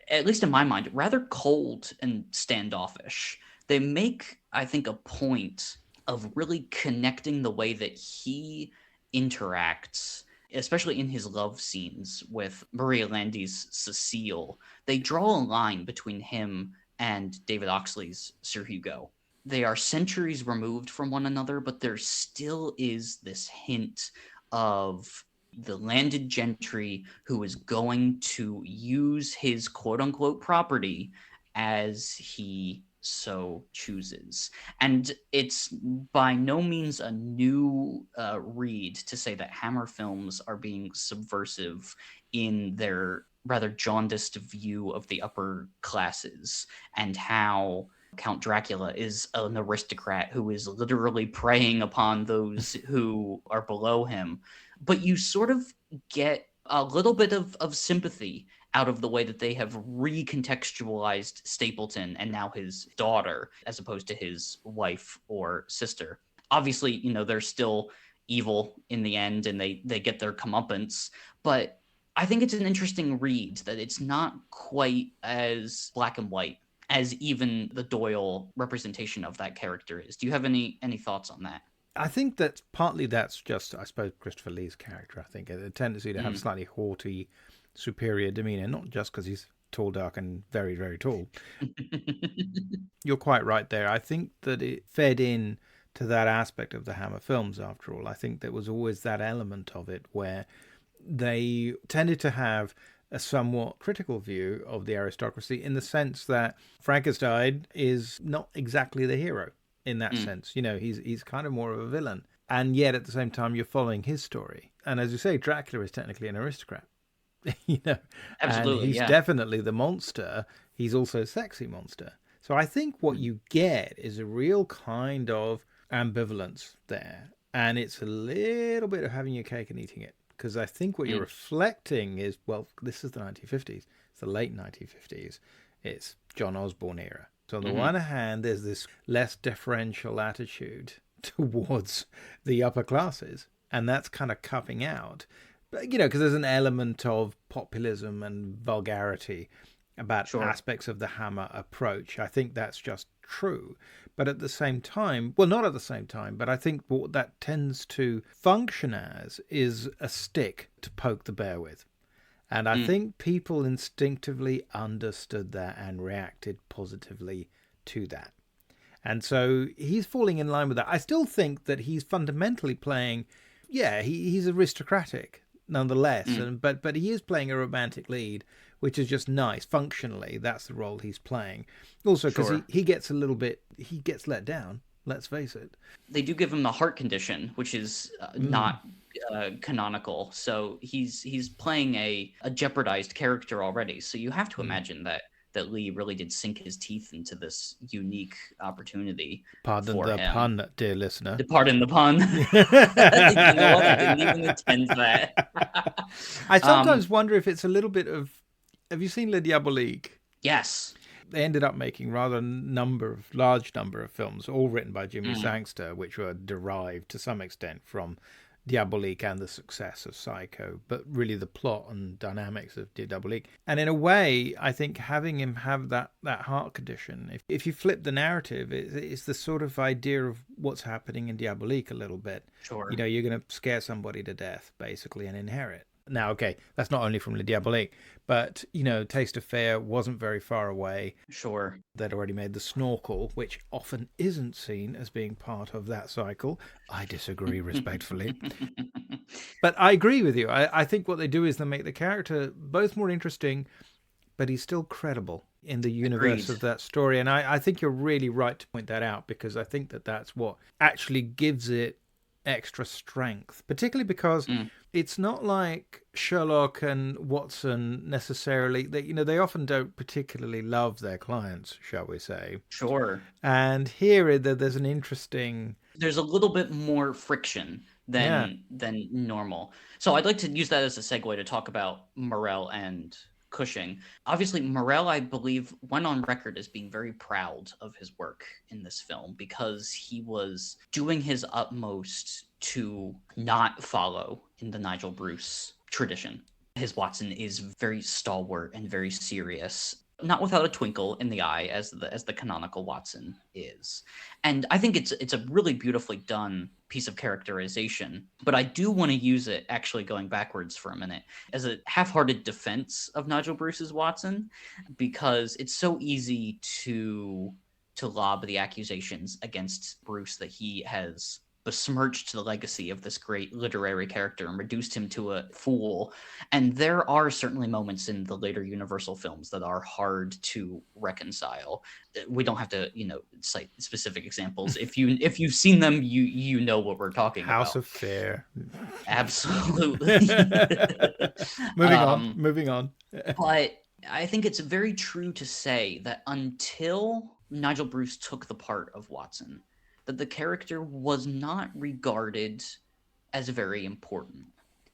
at least in my mind, rather cold and standoffish. They make, I think, a point of really connecting the way that he interacts, especially in his love scenes with Maria Landy's Cecile. They draw a line between him and David Oxley's Sir Hugo. They are centuries removed from one another, but there still is this hint of the landed gentry who is going to use his quote-unquote property as he so chooses. And it's by no means a new read to say that Hammer films are being subversive in their rather jaundiced view of the upper classes, and how Count Dracula is an aristocrat who is literally preying upon those who are below him. But you sort of get a little bit of sympathy out of the way that they have recontextualized Stapleton and now his daughter, as opposed to his wife or sister. Obviously, they're still evil in the end, and they get their comeuppance, but I think it's an interesting read that it's not quite as black and white as even the Doyle representation of that character is. Do you have any thoughts on that? I think that partly that's just, I suppose, Christopher Lee's character. I think a tendency to have slightly haughty, superior demeanor, not just because he's tall, dark, and very, very tall. You're quite right there. I think that it fed in to that aspect of the Hammer films, after all. I think there was always that element of it where they tended to have a somewhat critical view of the aristocracy, in the sense that Frankenstein is not exactly the hero in that sense. He's kind of more of a villain. And yet at the same time, you're following his story. And as you say, Dracula is technically an aristocrat. Absolutely, and he's definitely the monster. He's also a sexy monster. So I think what you get is a real kind of ambivalence there. And it's a little bit of having your cake and eating it. Because I think what you're reflecting is, well, this is the 1950s. It's the late 1950s. It's John Osborne era. So on the one hand, there's this less deferential attitude towards the upper classes. And that's kind of cupping out. But, because there's an element of populism and vulgarity about aspects of the Hammer approach. I think that's just true. But at the same time, well, not at the same time, but I think what that tends to function as is a stick to poke the bear with. And I think people instinctively understood that and reacted positively to that. And so he's falling in line with that. I still think that he's fundamentally playing, he's aristocratic nonetheless, but he is playing a romantic lead, which is just nice. Functionally, that's the role he's playing. Also, because he gets he gets let down, let's face it. They do give him a heart condition, which is not canonical. So he's playing a jeopardized character already. So you have to imagine that Lee really did sink his teeth into this unique opportunity. Pardon the pun, dear listener. Pardon the pun. You know what? I didn't even intend that. I sometimes wonder if it's a little bit of... Have you seen Le Diabolique? Yes. They ended up making rather large number of films, all written by Jimmy Sangster, which were derived to some extent from Diabolique and the success of Psycho, but really the plot and dynamics of Diabolique. And in a way, I think having him have that heart condition, if you flip the narrative, it's the sort of idea of what's happening in Diabolique a little bit. Sure. You know, you're going to scare somebody to death, basically, and inherit. Now, okay, that's not only from Le Diabolique, but, you know, Taste of Fear wasn't very far away. Sure. They'd already made The Snorkel, which often isn't seen as being part of that cycle. I disagree respectfully. But I agree with you. I think what they do is they make the character both more interesting, but he's still credible in the universe of that story. And I think you're really right to point that out, because I think that that's what actually gives it extra strength, particularly because it's not like Sherlock and Watson necessarily. They often don't particularly love their clients, shall we say. Sure. And here there's an interesting... There's a little bit more friction than normal. So I'd like to use that as a segue to talk about Morell and Cushing. Obviously, Morell, I believe, went on record as being very proud of his work in this film because he was doing his utmost to not follow in the Nigel Bruce tradition. His Watson is very stalwart and very serious, not without a twinkle in the eye as the canonical Watson is. And I think it's a really beautifully done piece of characterization, but I do want to use it, actually going backwards for a minute, as a half-hearted defense of Nigel Bruce's Watson, because it's so easy to lob the accusations against Bruce that he has besmirched the legacy of this great literary character and reduced him to a fool. And there are certainly moments in the later Universal films that are hard to reconcile. We don't have to, cite specific examples. If you've seen them, you know what we're talking about. House Affair. Absolutely. Moving on. But I think it's very true to say that until Nigel Bruce took the part of Watson, that the character was not regarded as very important.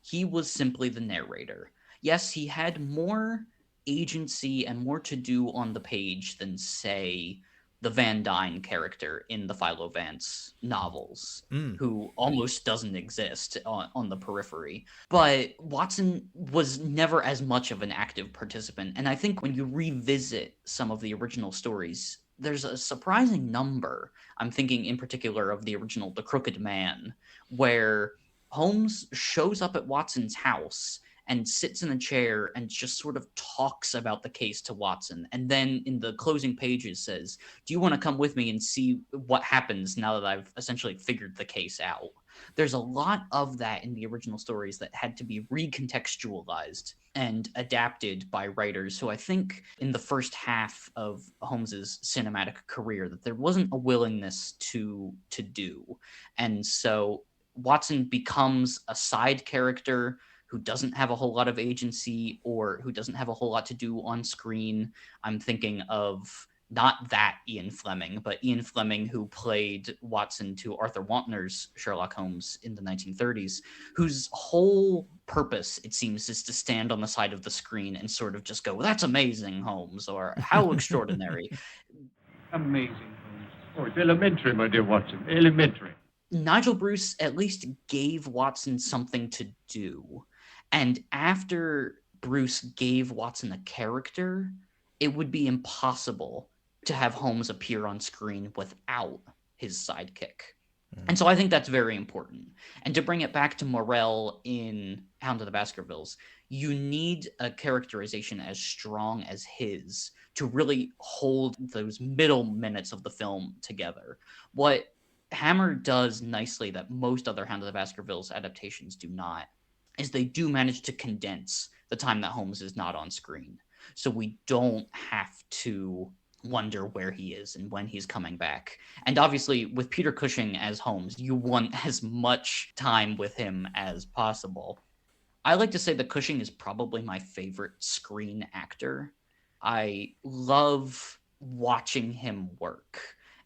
He was simply the narrator. Yes, he had more agency and more to do on the page than, say, the Van Dyne character in the Philo Vance novels, who almost doesn't exist on the periphery. But Watson was never as much of an active participant. And I think when you revisit some of the original stories, there's a surprising number. I'm thinking in particular of the original The Crooked Man, where Holmes shows up at Watson's house and sits in a chair and just sort of talks about the case to Watson. And then in the closing pages says, do you want to come with me and see what happens now that I've essentially figured the case out? There's a lot of that in the original stories that had to be recontextualized and adapted by writers who I think in the first half of Holmes's cinematic career that there wasn't a willingness to do. And so Watson becomes a side character who doesn't have a whole lot of agency or who doesn't have a whole lot to do on screen. I'm thinking of not that Ian Fleming, but Ian Fleming, who played Watson to Arthur Wantner's Sherlock Holmes in the 1930s, whose whole purpose, it seems, is to stand on the side of the screen and sort of just go, that's amazing, Holmes, or how extraordinary. Amazing, Holmes. Oh, it's elementary, my dear Watson, elementary. Nigel Bruce at least gave Watson something to do. And after Bruce gave Watson a character, it would be impossible to have Holmes appear on screen without his sidekick. And so I think that's very important. And to bring it back to Morell in Hound of the Baskervilles, you need a characterization as strong as his to really hold those middle minutes of the film together. What Hammer does nicely that most other Hound of the Baskervilles adaptations do not is they do manage to condense the time that Holmes is not on screen. So we don't have to wonder where he is and when he's coming back. And obviously, with Peter Cushing as Holmes, you want as much time with him as possible. I like to say that Cushing is probably my favorite screen actor. I love watching him work.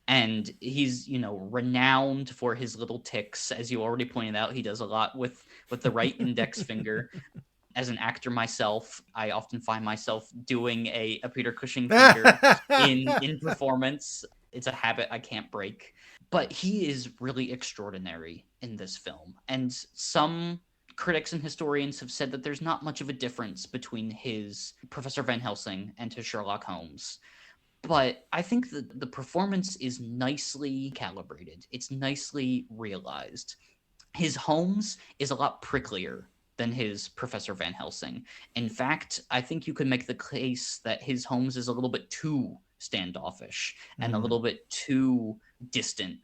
And he's, renowned for his little tics. As you already pointed out, he does a lot with the right index finger. As an actor myself, I often find myself doing a Peter Cushing finger in performance. It's a habit I can't break. But he is really extraordinary in this film. And some critics and historians have said that there's not much of a difference between his Professor Van Helsing and his Sherlock Holmes. But I think that the performance is nicely calibrated. It's nicely realized. His Holmes is a lot pricklier than his Professor Van Helsing. In fact, I think you could make the case that his Holmes is a little bit too standoffish and a little bit too distant.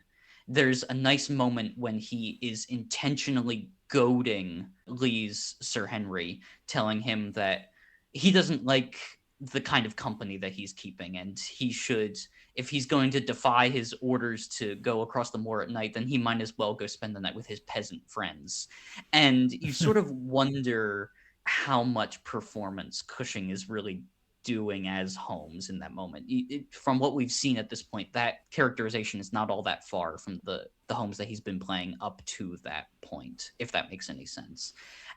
There's a nice moment when he is intentionally goading Lee's Sir Henry, telling him that he doesn't like the kind of company that he's keeping, and he should, if he's going to defy his orders to go across the moor at night, then he might as well go spend the night with his peasant friends. And you sort of wonder how much performance Cushing is really doing as Holmes in that moment. From what we've seen at this point, that characterization is not all that far from the Holmes that he's been playing up to that point, if that makes any sense.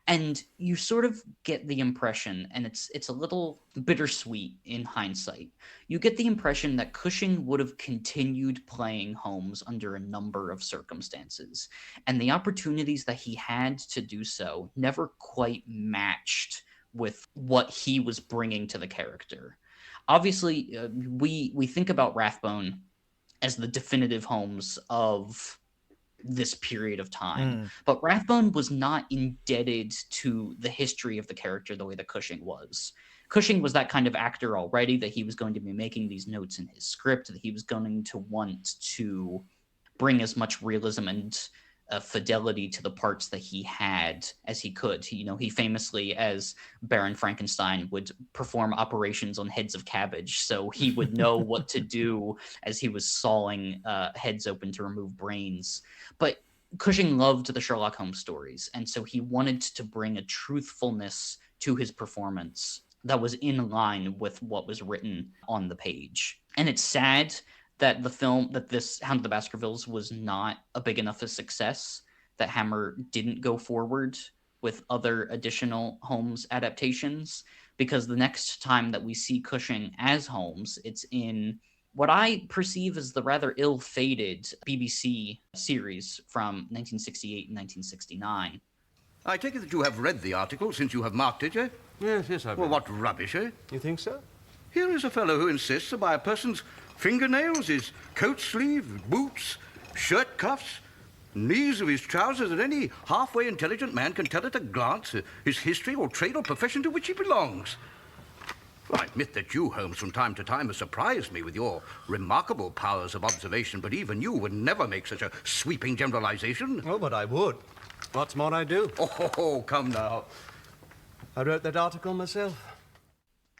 And you sort of get the impression, and it's a little bittersweet in hindsight, you get the impression that Cushing would have continued playing Holmes under a number of circumstances, and the opportunities that he had to do so never quite matched with what he was bringing to the character. Obviously, we think about Rathbone as the definitive Holmes of this period of time. But Rathbone was not indebted to the history of the character the way that Cushing was. Cushing was that kind of actor already, that he was going to be making these notes in his script, that he was going to want to bring as much realism and fidelity to the parts that he had as he could. He famously, as Baron Frankenstein, would perform operations on heads of cabbage, so he would know what to do as he was sawing heads open to remove brains. But Cushing loved the Sherlock Holmes stories, and so he wanted to bring a truthfulness to his performance that was in line with what was written on the page. And it's sad that this Hound of the Baskervilles was not a big enough a success, that Hammer didn't go forward with other additional Holmes adaptations, because the next time that we see Cushing as Holmes, it's in what I perceive as the rather ill-fated BBC series from 1968 and 1969. I take it that you have read the article, since you have marked it, eh? Yes, I've read it. Well, what rubbish, eh? You think so? Here is a fellow who insists that by a person's fingernails, his coat sleeve, boots, shirt cuffs, knees of his trousers, that any halfway intelligent man can tell at a glance his history or trade or profession to which he belongs. Well, I admit that you, Holmes, from time to time have surprised me with your remarkable powers of observation, but even you would never make such a sweeping generalization. Oh, but I would. What's more, I do. Oh, come now. I wrote that article myself.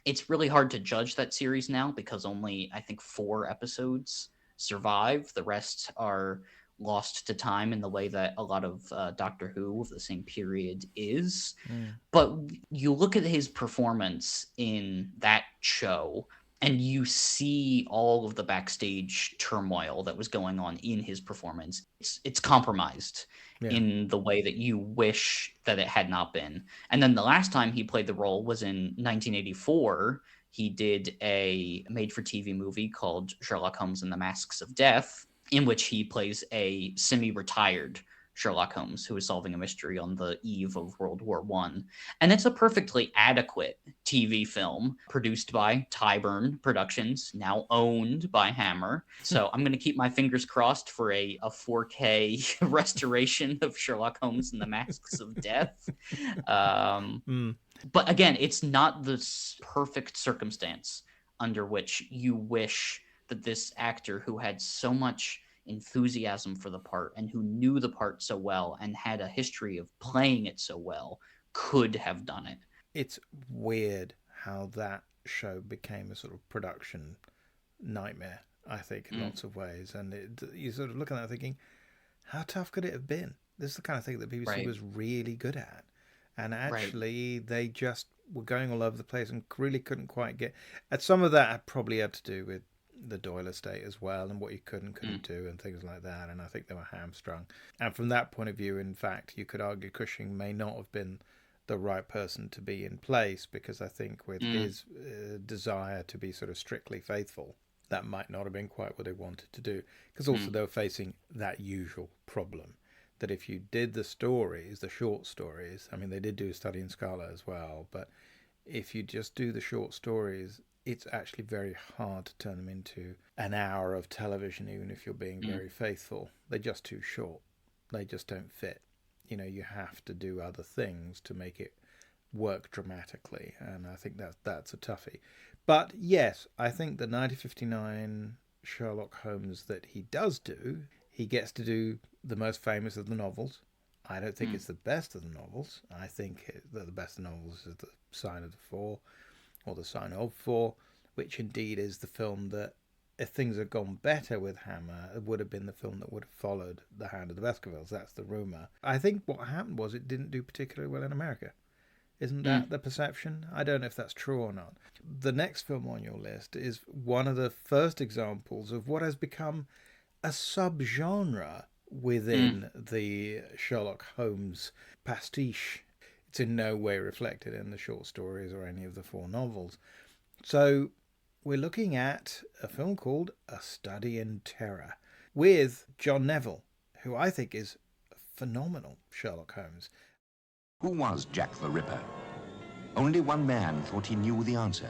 It's really hard to judge that series now because only, I think, 4 episodes survive. The rest are lost to time in the way that a lot of Doctor Who of the same period is. But you look at his performance in that show and you see all of the backstage turmoil that was going on in his performance. It's compromised in the way that you wish that it had not been. And then the last time he played the role was in 1984. He did a made-for-TV movie called Sherlock Holmes and the Masks of Death, in which he plays a semi-retired Sherlock Holmes, who is solving a mystery on the eve of World War I. And it's a perfectly adequate TV film produced by Tyburn Productions, now owned by Hammer. So I'm going to keep my fingers crossed for a 4K restoration of Sherlock Holmes and the Masks of Death. But again, it's not the perfect circumstance under which you wish that this actor who had so much enthusiasm for the part and who knew the part so well and had a history of playing it so well could have done it. It's weird how that show became a sort of production nightmare, I think, in lots of ways. And you sort of look at that thinking, how tough could it have been? This is the kind of thing that BBC was really good at. And actually, they just were going all over the place and really couldn't quite get... And some of that probably had to do with the Doyle estate as well, and what you could and couldn't do and things like that. And I think they were hamstrung. And from that point of view, in fact, you could argue Cushing may not have been the right person to be in place, because I think with his desire to be sort of strictly faithful, that might not have been quite what they wanted to do. Because also they were facing that usual problem, that if you did the stories, the short stories, I mean, they did do a Study in Scarlet as well, but if you just do the short stories, it's actually very hard to turn them into an hour of television, even if you're being very faithful. They're just too short. They just don't fit. You know, you have to do other things to make it work dramatically, and I think that's a toughie. But yes, I think the 1959 Sherlock Holmes that he does do, he gets to do the most famous of the novels. I don't think it's the best of the novels. I think that the best of the novels is The Sign of the Four, or The Sign of Four, which indeed is the film that, if things had gone better with Hammer, it would have been the film that would have followed The Hound of the Baskervilles. That's the rumour. I think what happened was it didn't do particularly well in America. Isn't that the perception? I don't know if that's true or not. The next film on your list is one of the first examples of what has become a subgenre within the Sherlock Holmes pastiche. It's in no way reflected in the short stories or any of the four novels. So we're looking at a film called A Study in Terror with John Neville, who I think is a phenomenal Sherlock Holmes. Who was Jack the Ripper? Only one man thought he knew the answer.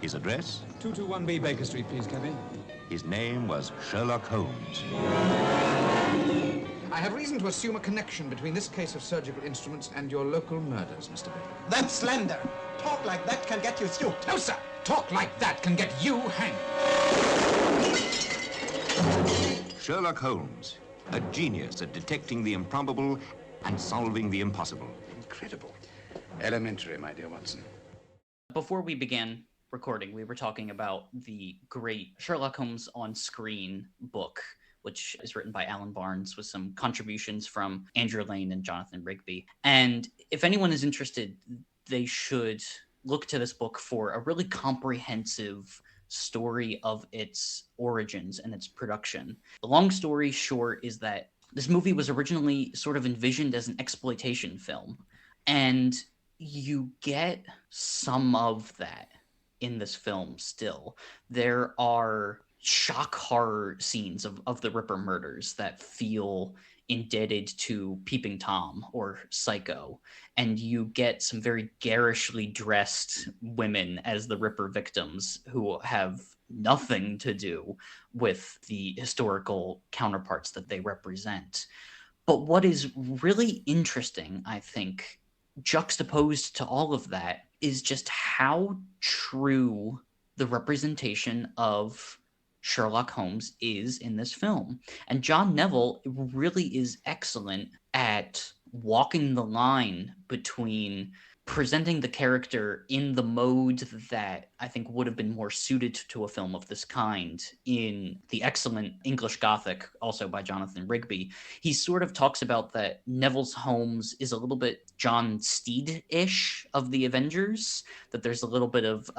His address? 221B Baker Street, please, cabby. His name was Sherlock Holmes. I have reason to assume a connection between this case of surgical instruments and your local murders, Mr. Baker. That's slender. Talk like that can get you stooped. No, sir. Talk like that can get you hanged. Sherlock Holmes, a genius at detecting the improbable and solving the impossible. Incredible. Elementary, my dear Watson. Before we began recording, we were talking about the great Sherlock Holmes on Screen book, which is written by Alan Barnes with some contributions from Andrew Lane and Jonathan Rigby. And if anyone is interested, they should look to this book for a really comprehensive story of its origins and its production. The long story short is that this movie was originally sort of envisioned as an exploitation film, and you get some of that in this film still. There are shock horror scenes of the Ripper murders that feel indebted to Peeping Tom or Psycho, and you get some very garishly dressed women as the Ripper victims who have nothing to do with the historical counterparts that they represent. But what is really interesting, I think, juxtaposed to all of that, is just how true the representation of Sherlock Holmes is in this film. And John Neville really is excellent at walking the line between presenting the character in the mode that I think would have been more suited to a film of this kind in the excellent English Gothic, also by Jonathan Rigby. He sort of talks about that Neville's Holmes is a little bit John Steed-ish of the Avengers, that there's a little bit of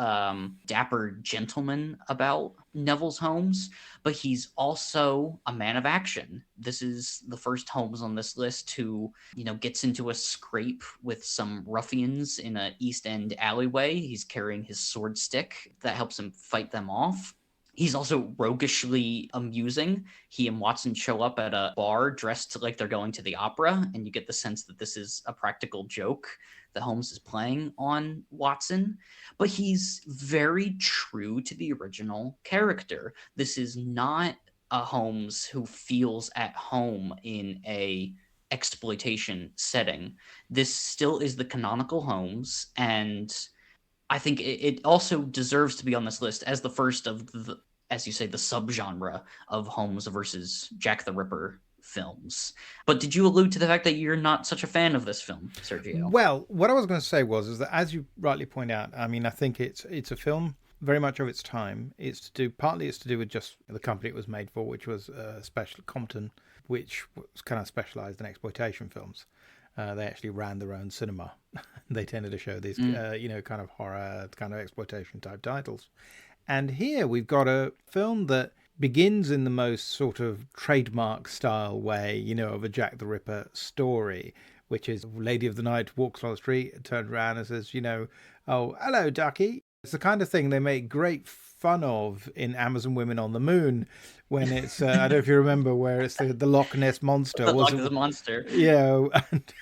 dapper gentleman about Neville's Holmes, but he's also a man of action. This is the first Holmes on this list who, gets into a scrape with some ruffians in an East End alleyway. He's carrying his sword stick that helps him fight them off. He's also roguishly amusing. He and Watson show up at a bar dressed like they're going to the opera, and you get the sense that this is a practical joke that Holmes is playing on Watson. But he's very true to the original character. This is not a Holmes who feels at home in a exploitation setting. This still is the canonical Holmes, and I think it also deserves to be on this list as the first of the, as you say, the subgenre of Holmes versus Jack the Ripper films. But did you allude to the fact that you're not such a fan of this film, Sergio? Well, what I was going to say is that, as you rightly point out, I mean, I think it's a film very much of its time. It's to do with just the company it was made for, which was Special Compton, which was kind of specialized in exploitation films. They actually ran their own cinema. They tended to show these, kind of horror, kind of exploitation type titles. And here we've got a film that begins in the most sort of trademark style way, of a Jack the Ripper story, which is Lady of the Night walks on the street, turns around and says, oh, hello, Ducky. It's the kind of thing they make great fun of in Amazon Women on the Moon, when it's I don't know if you remember, where it's the Loch Ness monster. The Loch Ness monster. Yeah, and,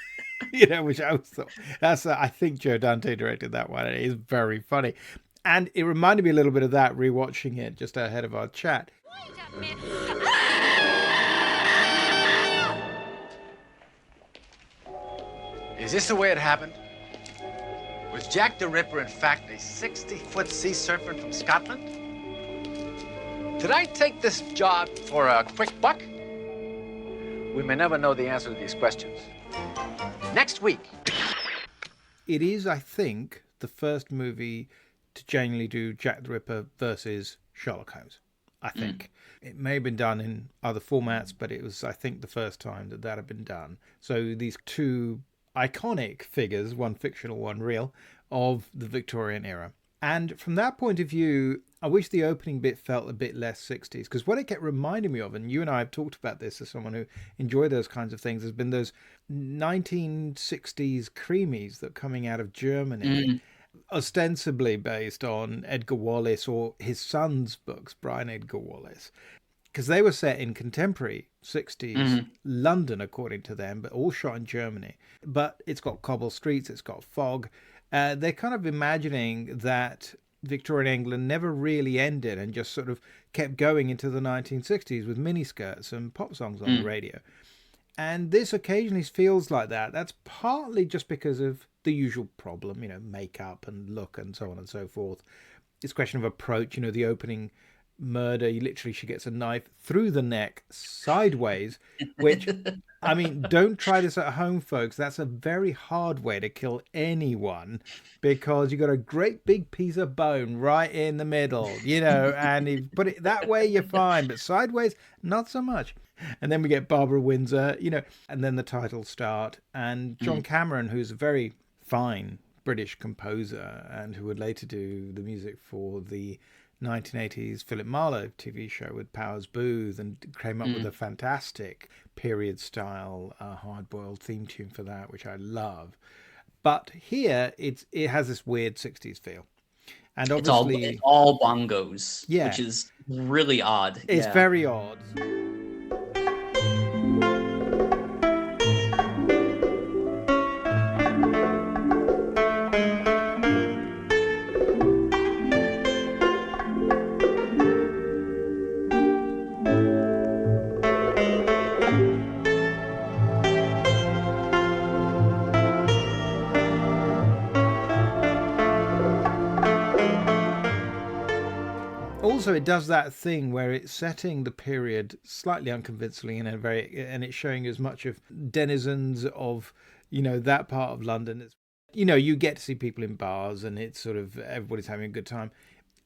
which I thought I think Joe Dante directed that one. It is very funny, and it reminded me a little bit of that rewatching it just ahead of our chat. Is this the way it happened? Was Jack the Ripper, in fact, a 60-foot sea serpent from Scotland? Did I take this job for a quick buck? We may never know the answer to these questions. Next week. It is, I think, the first movie to genuinely do Jack the Ripper versus Sherlock Holmes. I think. It may have been done in other formats, but it was, I think, the first time that had been done. So these two iconic figures, one fictional, one real, of the Victorian era. And from that point of view, I wish the opening bit felt a bit less 60s, because what it kept reminding me of, and you and I have talked about this as someone who enjoyed those kinds of things, has been those 1960s creamies that are coming out of Germany, ostensibly based on Edgar Wallace or his son's books, Brian Edgar Wallace, because they were set in contemporary 60s London, according to them, but all shot in Germany. But it's got cobble streets, it's got fog. They're kind of imagining that Victorian England never really ended and just sort of kept going into the 1960s with miniskirts and pop songs on the radio. And this occasionally feels like that. That's partly just because of the usual problem, makeup and look and so on and so forth. It's a question of approach. The opening murder, she gets a knife through the neck sideways, which, I mean, don't try this at home, folks. That's a very hard way to kill anyone, because you got a great big piece of bone right in the middle, and if you put it that way, you're fine, but sideways, not so much. And then we get Barbara Windsor, and then the titles start, and John Cameron, who's a very fine British composer and who would later do the music for the 1980s Philip Marlowe TV show with Powers Booth, and came up with a fantastic period style hard-boiled theme tune for that, which I love. But here it has this weird 60s feel, and obviously it's all bongos, which is really odd. It's very odd. Also, it does that thing where it's setting the period slightly unconvincingly and it's showing as much of denizens of, that part of London. It's, you get to see people in bars and it's sort of everybody's having a good time.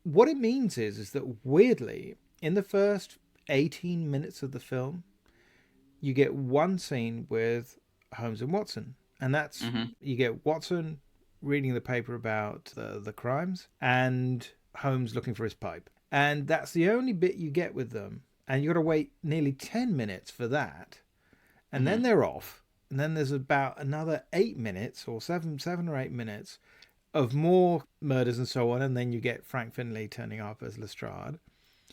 What it means is that weirdly, in the first 18 minutes of the film, you get one scene with Holmes and Watson, and that's you get Watson reading the paper about the crimes and Holmes looking for his pipe. And that's the only bit you get with them. And you got to wait nearly 10 minutes for that. And then they're off. And then there's about another 8 minutes or seven or 8 minutes of more murders and so on. And then you get Frank Finlay turning up as Lestrade.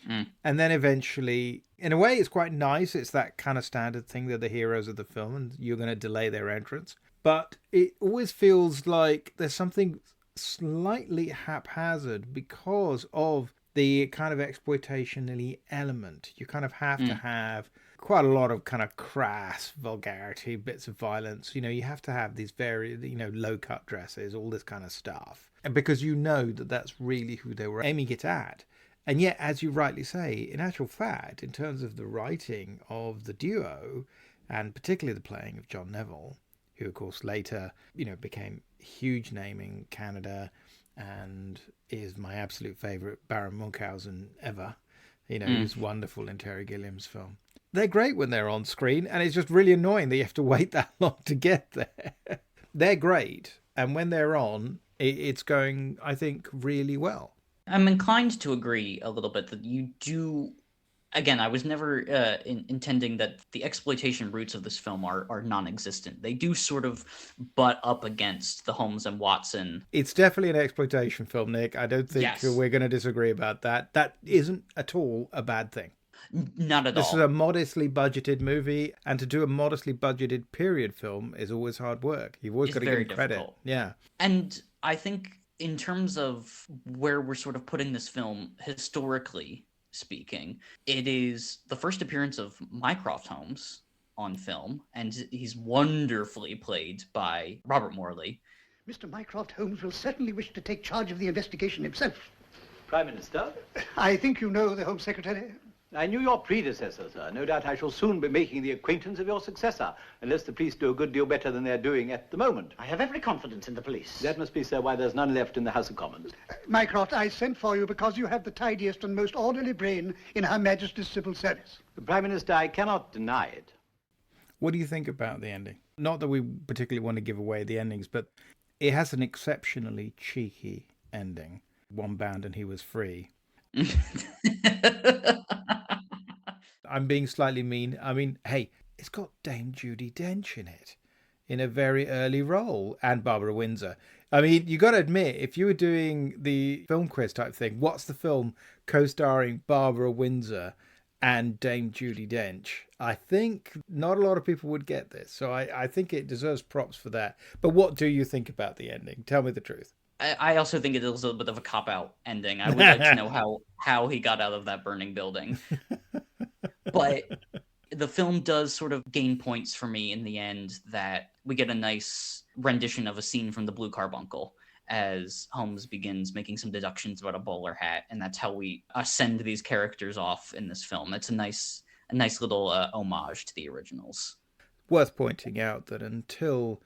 And then eventually, in a way, it's quite nice. It's that kind of standard thing. They're the heroes of the film and you're going to delay their entrance. But it always feels like there's something slightly haphazard because of the kind of exploitation-y element. You kind of have to have quite a lot of kind of crass vulgarity, bits of violence. You know, you have to have these very, low-cut dresses, all this kind of stuff. And because you know that that's really who they were aiming it at. And yet, as you rightly say, in actual fact, in terms of the writing of the duo, and particularly the playing of John Neville, who, of course, later, became a huge name in Canada and is my absolute favourite Baron Munchausen ever. He's wonderful in Terry Gilliam's film. They're great when they're on screen, and it's just really annoying that you have to wait that long to get there. They're great, and when they're on, it's going, I think, really well. I'm inclined to agree a little bit that you do. Again, I was never intending that the exploitation roots of this film are non-existent. They do sort of butt up against the Holmes and Watson. It's definitely an exploitation film, Nick. I don't think we're going to disagree about that. That isn't at all a bad thing. Not at all. This is a modestly budgeted movie, and to do a modestly budgeted period film is always hard work. You've always got to give them credit. Difficult. Yeah. And I think in terms of where we're sort of putting this film historically speaking, it is the first appearance of Mycroft Holmes on film, and he's wonderfully played by Robert Morley. Mr. Mycroft Holmes will certainly wish to take charge of the investigation himself. Prime Minister? I think you know the Home Secretary. I knew your predecessor, sir. No doubt I shall soon be making the acquaintance of your successor, unless the police do a good deal better than they're doing at the moment. I have every confidence in the police. That must be, sir, why there's none left in the House of Commons. Mycroft, I sent for you because you have the tidiest and most orderly brain in Her Majesty's civil service. Prime Minister, I cannot deny it. What do you think about the ending? Not that we particularly want to give away the endings, but it has an exceptionally cheeky ending. One bound and he was free. I'm being slightly mean. I mean, hey, it's got Dame Judi Dench in it in a very early role, and Barbara Windsor. I mean, you got to admit, if you were doing the film quiz type thing, what's the film co-starring Barbara Windsor and Dame Judi Dench? I think not a lot of people would get this, so I think it deserves props for that. But what do you think about the ending? Tell me the truth. I also think it is a little bit of a cop-out ending. I would like to know how he got out of that burning building. But the film does sort of gain points for me in the end, that we get a nice rendition of a scene from The Blue Carbuncle as Holmes begins making some deductions about a bowler hat, and that's how we send these characters off in this film. It's a nice little homage to the originals. Worth pointing out that until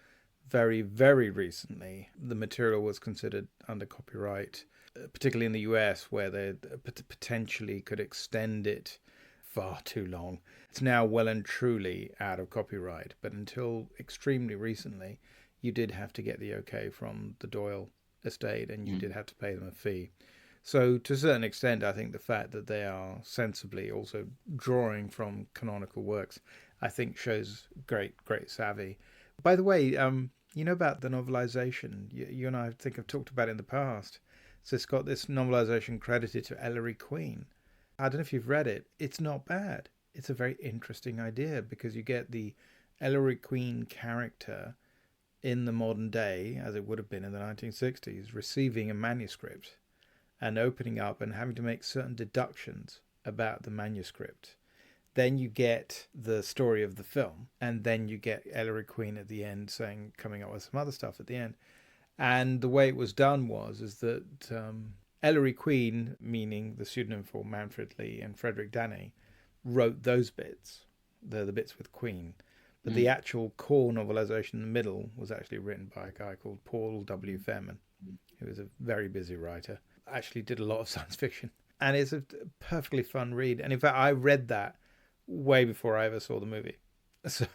very, very recently, the material was considered under copyright, particularly in the US, where they potentially could extend it far too long. It's now well and truly out of copyright, but until extremely recently, you did have to get the okay from the Doyle estate, and you did have to pay them a fee. So to a certain extent, I think the fact that they are sensibly also drawing from canonical works, I think shows great savvy. By the way, you know about the novelization? You and I think have talked about it in the past. So it's got this novelization credited to Ellery Queen. I don't know if you've read it. It's not bad. It's a very interesting idea because you get the Ellery Queen character in the modern day, as it would have been in the 1960s, receiving a manuscript and opening up and having to make certain deductions about the manuscript. Then you get the story of the film, and then you get Ellery Queen at the end coming up with some other stuff at the end. And the way it was done is that Ellery Queen, meaning the pseudonym for Manfred Lee and Frederick Danny, wrote those bits, the bits with Queen. But the actual core novelization in the middle was actually written by a guy called Paul W. Fairman, who was a very busy writer. Actually did a lot of science fiction. And it's a perfectly fun read. And in fact, I read that way before I ever saw the movie. So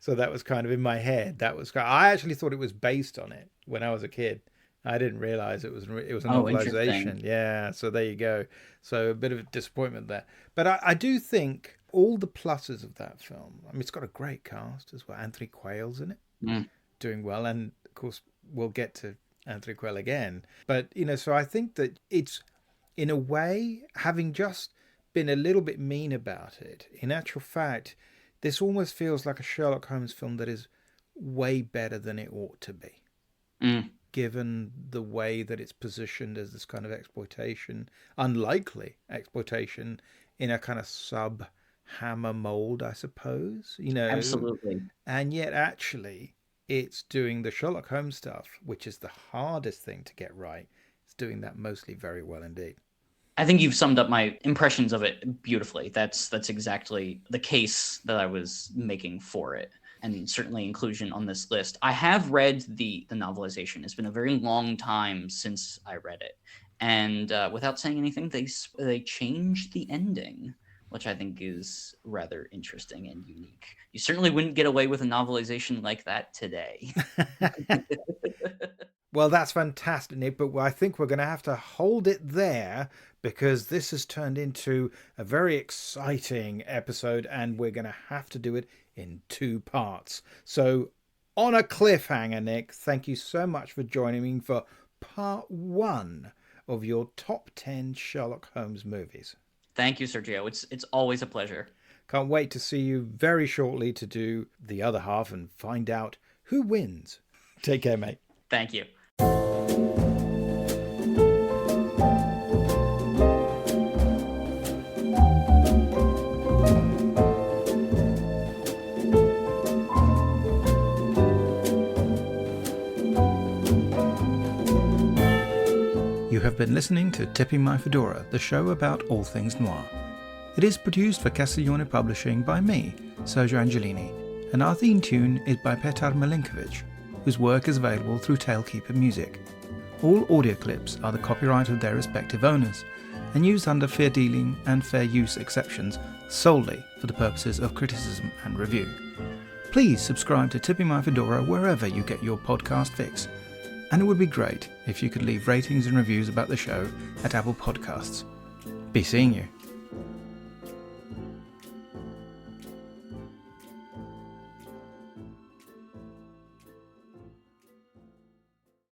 that was kind of in my head. I actually thought it was based on it when I was a kid. I didn't realize it was a novelization. Yeah, so there you go. So a bit of a disappointment there. But I do think all the pluses of that film, I mean, it's got a great cast as well. Anthony Quayle's in it, doing well. And, of course, we'll get to Anthony Quayle again. But, so I think that it's, in a way, having just been a little bit mean about it. In actual fact, this almost feels like a Sherlock Holmes film that is way better than it ought to be. Given the way that it's positioned as this kind of exploitation, unlikely exploitation, in a kind of sub-Hammer mold, I suppose. Absolutely. And yet, actually, it's doing the Sherlock Holmes stuff, which is the hardest thing to get right. It's doing that mostly very well indeed. I think you've summed up my impressions of it beautifully. That's exactly the case that I was making for it, and certainly inclusion on this list. I have read the novelization. It's been a very long time since I read it, and without saying anything, they changed the ending, which I think is rather interesting and unique. You certainly wouldn't get away with a novelization like that today. Well, that's fantastic, Nick, but I think we're going to have to hold it there because this has turned into a very exciting episode and we're going to have to do it in 2 parts. So on a cliffhanger, Nick, thank you so much for joining me for part 1 of your top 10 Sherlock Holmes movies. Thank you, Sergio. It's always a pleasure. Can't wait to see you very shortly to do the other half and find out who wins. Take care, mate. Thank you. You have been listening to Tipping My Fedora, the show about all things noir. It is produced for Castiglione Publishing by me, Sergio Angelini, and our theme tune is by Petar Milinkovic, whose work is available through Tailkeeper Music. All audio clips are the copyright of their respective owners, and used under fair dealing and fair use exceptions solely for the purposes of criticism and review. Please subscribe to Tipping My Fedora wherever you get your podcast fix, and it would be great if you could leave ratings and reviews about the show at Apple Podcasts. Be seeing you.